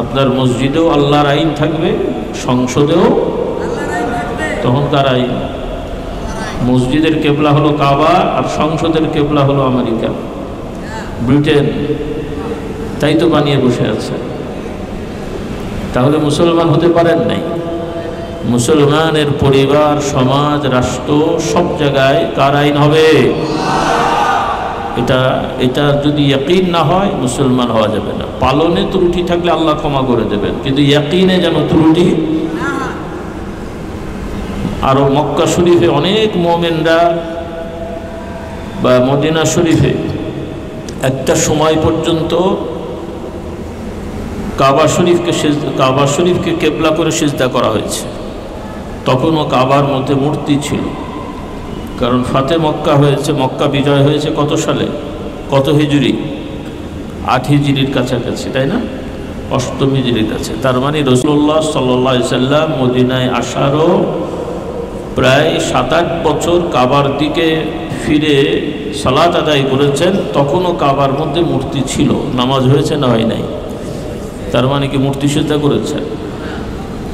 আপনার মসজিদেও আল্লাহর আইন থাকবে, সংসদেও তখন তার আইন। মসজিদের কেবলা হলো কাবা, আর সংসদের কেবলা হলো আমেরিকা, ব্রিটেন। তাই তো বানিয়ে বসে আছে। তাহলে মুসলমান হতে পারেন নাই। মুসলমানের পরিবার, সমাজ, রাষ্ট্র সব জায়গায় কার আইন হবে? এটা যদি ইয়াকিন না হয় মুসলমান হওয়া যাবে না। পালনে ত্রুটি থাকলে আল্লাহ ক্ষমা করে দেবেন, কিন্তু ইয়াকিনে যেন ত্রুটি। আরো মক্কা শরীফে অনেক মুমিনরা বা মদিনা শরীফে একটা সময় পর্যন্ত কাবা শরীফকে কেবলা করে সিজদা করা হয়েছে। তখনও কাবার মধ্যে মূর্তি ছিল, কারণ ফাতে মক্কা হয়েছে, মক্কা বিজয় হয়েছে কত সালে, কত হিজরি? 8 হিজরির কাছাকাছি, তাই না? 8ম হিজরির কাছে। তার মানে রাসূলুল্লাহ সাল্লাল্লাহু আলাইহি সাল্লাম মদিনায় আসারও প্রায় 7-8 বছর কাবার দিকে ফিরে সালাত আদায় করেছেন, তখনও কাবার মধ্যে মূর্তি ছিল। নামাজ হয়েছে না হয় নাই? তার মানে কি মূর্তি সিজদা করেছেন?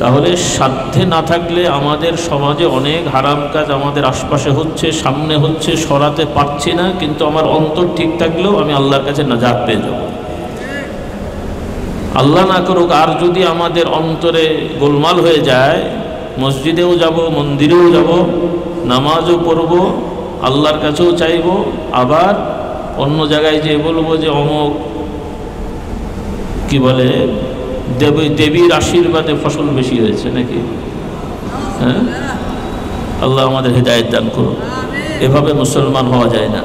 তাহলে সাধ্যে না থাকলে আমাদের সমাজে অনেক হারাম কাজ আমাদের আশপাশে হচ্ছে, সামনে হচ্ছে, সরাতে পারছি না, কিন্তু আমার অন্তর ঠিক থাকলেও আমি আল্লাহর কাছে নাজাত পেয়ে যাব। আল্লাহ না করুক আর যদি আমাদের অন্তরে গোলমাল হয়ে যায়, মসজিদেও যাব, মন্দিরেও যাব, নামাজও পড়ব, আল্লাহর কাছেও চাইব, আবার অন্য জায়গায় যেয়ে বলবো যে অমুক কি বলে দেবীর আশীর্বাদে ফসল বেশি হয়েছে নাকি? হ্যাঁ, আল্লাহ আমাদের হিদায়াত দান করুন। এভাবে মুসলমান হওয়া যায় না।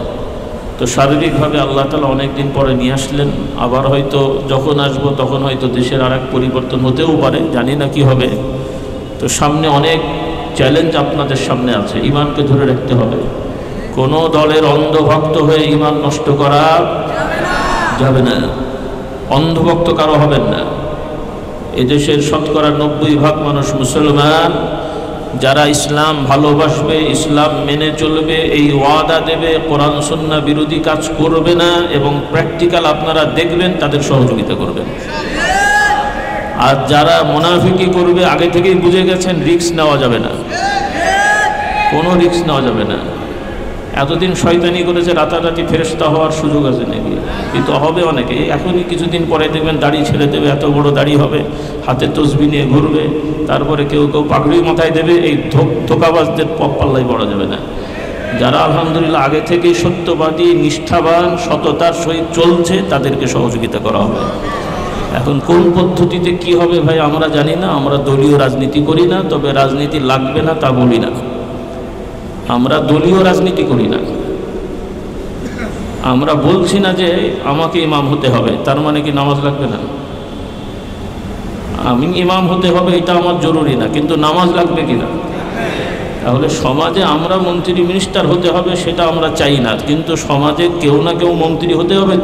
তো শারীরিকভাবে আল্লাহ তাআলা অনেক দিন পরে নিয়ে আসলেন, আবার হয়তো যখন আসবো তখন হয়তো দেশের আর এক পরিবর্তন হতেও পারে, জানি না কি হবে। তো সামনে অনেক চ্যালেঞ্জ আপনাদের সামনে আছে, ইমানকে ধরে রাখতে হবে। কোনো দলের অন্ধভক্ত হয়ে ইমান নষ্ট করা যাবে না। অন্ধভক্ত কারো হবেন না। এদেশের শতকরা 90% মানুষ মুসলমান, যারা ইসলাম ভালোবাসবে, ইসলাম মেনে চলবে, এই ওয়াদা দেবে, কোরআন সুন্নাহ বিরোধী কাজ করবে না, এবং প্র্যাকটিক্যাল আপনারা দেখবেন তাদের সহযোগিতা করবেন। আর যারা মুনাফিকি করবে, আগে থেকেই বুঝে গেছেন রিস্ক নেওয়া যাবে না, কোনো রিস্ক নেওয়া যাবে না। এতদিন শয়তানি করেছে, রাতারাতি ফেরেশতা হওয়ার সুযোগ আছে নাকি? কিন্তু হবে অনেকে। এখনই কিছুদিন পরে দেখবেন দাড়ি ছেড়ে দেবে, এত বড় দাড়ি হবে, হাতে তসবিহ নিয়ে ঘুরবে, তারপরে কেউ কেউ পাগড়ি মাথায় দেবে। এই ধোঁকাবাজদের পাল্লাই পড়া যাবে না। যারা আলহামদুলিল্লাহ আগে থেকেই সত্যবাদী, নিষ্ঠাবান, সততার সহিত চলছে, তাদেরকে সহযোগিতা করা হবে। এখন কোন পদ্ধতিতে কি হবে ভাই আমরা জানি না। আমরা দলীয় রাজনীতি করি না, তবে রাজনীতি লাগবে না তা বলি না। আমরা দলীয় রাজনীতি করি না। আমরা বলছি না যে আমাকে ইমাম হতে হবে, তার মানে কি নামাজ লাগবে না? আমি ইমাম হতে হবে এটা আমার জরুরি না, কিন্তু নামাজ লাগবে কিনা? তাহলে সমাজে আমরা মন্ত্রী মিনিস্টার হতে হবে সেটা আমরা চাই না, কিন্তু সমাজে কেউ না কেউ মন্ত্রী হতে হবে।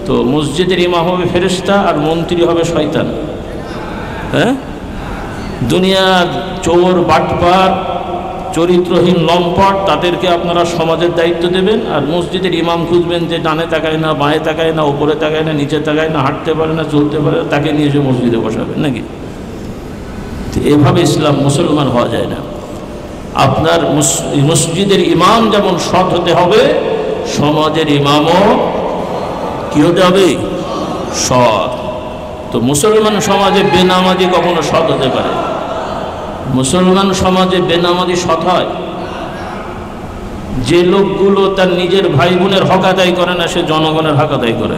তো মসজিদের ইমাম হবে ফেরেশতা আর মন্ত্রী হবে শয়তান। হ্যাঁ, দুনিয়ার চোর, বাটপার, চরিত্রহীন, লম্পট, তাদেরকে আপনারা সমাজের দায়িত্ব দেবেন, আর মসজিদের ইমাম খুঁজবেন যে ডানে তাকায় না, বাঁয়ে তাকায় না, উপরে তাকায় না, নিচে তাকায় না, হাঁটতে পারে না, চলতে পারে না, তাকে নিয়ে এসে মসজিদে বসাবেন নাকি? এভাবে ইসলাম মুসলমান হওয়া যায় না। আপনার মসজিদের ইমাম যেমন সৎ হতে হবে, সমাজের ইমামও কি হতে হবে? সৎ। তো মুসলমান সমাজে বেনামাজি কখনো সৎ হতে পারে? মুসলমান সমাজে বেনামাজি সৎ হয়? যে লোকগুলো তার নিজের ভাই বোনের হক আদায় করে না, সে জনগণের হক আদায় করে।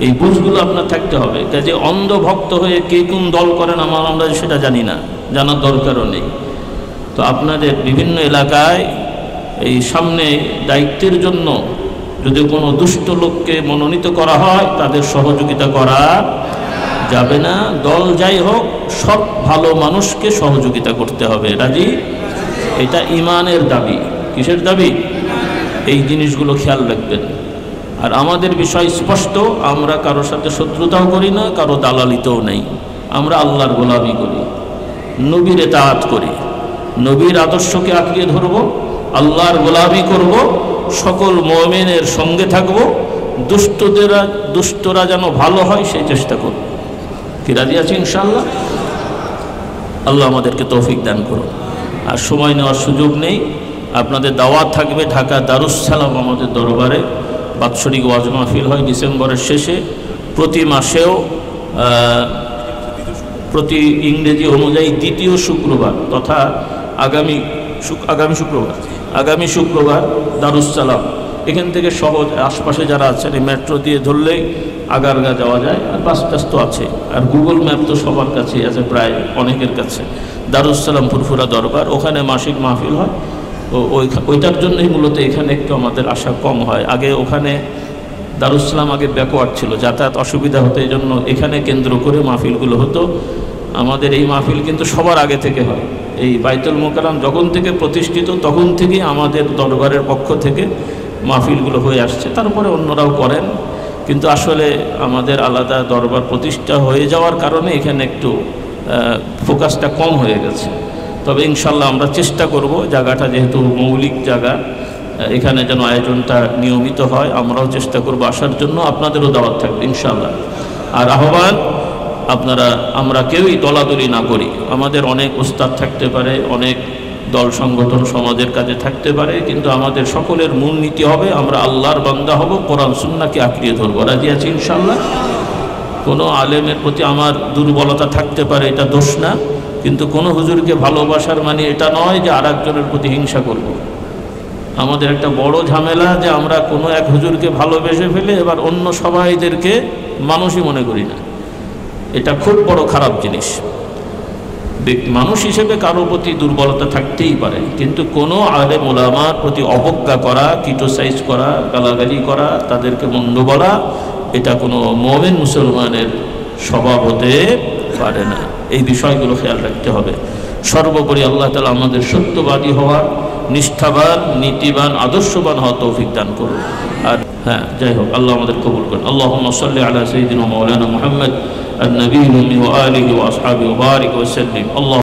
এই বুঝগুলো আপনার থাকতে হবে। কাজে অন্ধভক্ত হয়ে কে কোন দল করেন আমরা সেটা জানি না, জানার দরকারও নেই। তো আপনাদের বিভিন্ন এলাকায় এই সামনে দায়িত্বের জন্য যদি কোনো দুষ্ট লোককে মনোনীত করা হয়, তাদের সহযোগিতা করা যাবে না। দল যাই হোক, সব ভালো মানুষকে সহযোগিতা করতে হবে। রাজি? এটা ইমানের দাবি। কিসের দাবি? এই জিনিসগুলো খেয়াল রাখবেন। আর আমাদের বিষয় স্পষ্ট, আমরা কারোর সাথে শত্রুতাও করি না, কারো দালালিতেও নেই। আমরা আল্লাহর গোলামি করি, নবীর ইতাআত করি, নবীর আদর্শকে আঁকড়িয়ে ধরব, আল্লাহর গোলামি করব, সকল মুমিনের সঙ্গে থাকব, দুষ্টরা যেন ভালো হয় সেই চেষ্টা করব। কি রাজি আছি ইনশাআল্লাহ? আল্লাহ আমাদেরকে তৌফিক দান করুন। আর সময় নেওয়ার সুযোগ নেই। আপনাদের দাওয়াত থাকবে ঢাকা দারুস সালাম আমাদের দরবারে। বাৎসরিক ওয়াজ মাহফিল হয় ডিসেম্বরের শেষে। প্রতি মাসেও প্রতি ইংরেজি অনুযায়ী দ্বিতীয় শুক্রবার তথা আগামী শুক্রবার দারুস সালাম এখান থেকে সহজ, আশপাশে যারা আছেন এই মেট্রো দিয়ে ধরলেই আগারগা যাওয়া যায়, আর বাস টাস তো আছে, আর গুগল ম্যাপ তো সবার কাছেই আছে, প্রায় অনেকের কাছে। দারুস সালাম ফুরফুরা দরবার, ওখানে মাসিক মাহফিল হয়। ওইটার জন্যই মূলত এখানে একটু আমাদের আশা কম হয়। আগে ওখানে দারুস সালাম আগে ব্যাকওয়ার্ড ছিল, যাতায়াত অসুবিধা হতো, এই জন্য এখানে কেন্দ্র করে মাহফিলগুলো হতো। আমাদের এই মাহফিল কিন্তু সবার আগে থেকে হয়। এই বাইতুল মোকাররম যখন থেকে প্রতিষ্ঠিত তখন থেকেই আমাদের দরবারের পক্ষ থেকে মাহফিলগুলো হয়ে আসছে। তারপরে অন্যরাও করেন, কিন্তু আসলে আমাদের আলাদা দরবার প্রতিষ্ঠা হয়ে যাওয়ার কারণে এখানে একটু ফোকাসটা কম হয়ে গেছে। তবে ইনশাল্লাহ আমরা চেষ্টা করব, জায়গাটা যেহেতু মৌলিক জায়গা, এখানে যেন আয়োজনটা নিয়মিত হয়। আমরাও চেষ্টা করব আসার জন্য, আপনাদেরও দাওয়াত থাকবে ইনশাল্লাহ। আর আহ্বান, আমরা কেউই দলাদলি না করি। আমাদের অনেক উস্তাদ থাকতে পারে, অনেক দল সংগঠন সমাজের কাজে থাকতে পারে, কিন্তু আমাদের সকলের মূল নীতি হবে আমরা আল্লাহর বান্দা হব, কোরআন সুন্নাহকে আঁকড়িয়ে ধরবো। রাজি আছি ইনশাল্লাহ। কোনো আলেমের প্রতি আমার দুর্বলতা থাকতে পারে, এটা দোষ না, কিন্তু কোনো হুজুরকে ভালোবাসার মানে এটা নয় যে আরেকজনের প্রতি হিংসা করব। আমাদের একটা বড় ঝামেলা যে আমরা কোনো এক হুজুরকে ভালোবেসে ফেলে এবার অন্য সবাইদেরকে মানুষই মনে করি না। এটা খুব বড় খারাপ জিনিস। মানুষ হিসেবে কারোর প্রতি দুর্বলতা থাকতেই পারে, কিন্তু কোনো আলেম ওলামার প্রতি অবজ্ঞা করা, ক্রিটিসাইজ করা, গালাগালি করা, তাদেরকে মন্দ বলা, এটা কোনো মুমিন মুসলমানের স্বভাব হতে পারে না। এই বিষয়গুলো খেয়াল রাখতে হবে। সর্বোপরি আল্লাহ তাআলা আমাদের সত্যবাদী হওয়ার, নিষ্ঠাবান, নীতিবান, আদর্শবান হওয়ার তৌফিক দান করুন। আর হ্যাঁ, যাই হোক, আল্লাহ আমাদের কবুল করুন। আল্লাহুম্মা সাল্লি আলা সাইয়্যিদিনা মাওলানা মুহাম্মদ النبي وآله وأصحابه وبارك وسلم. الله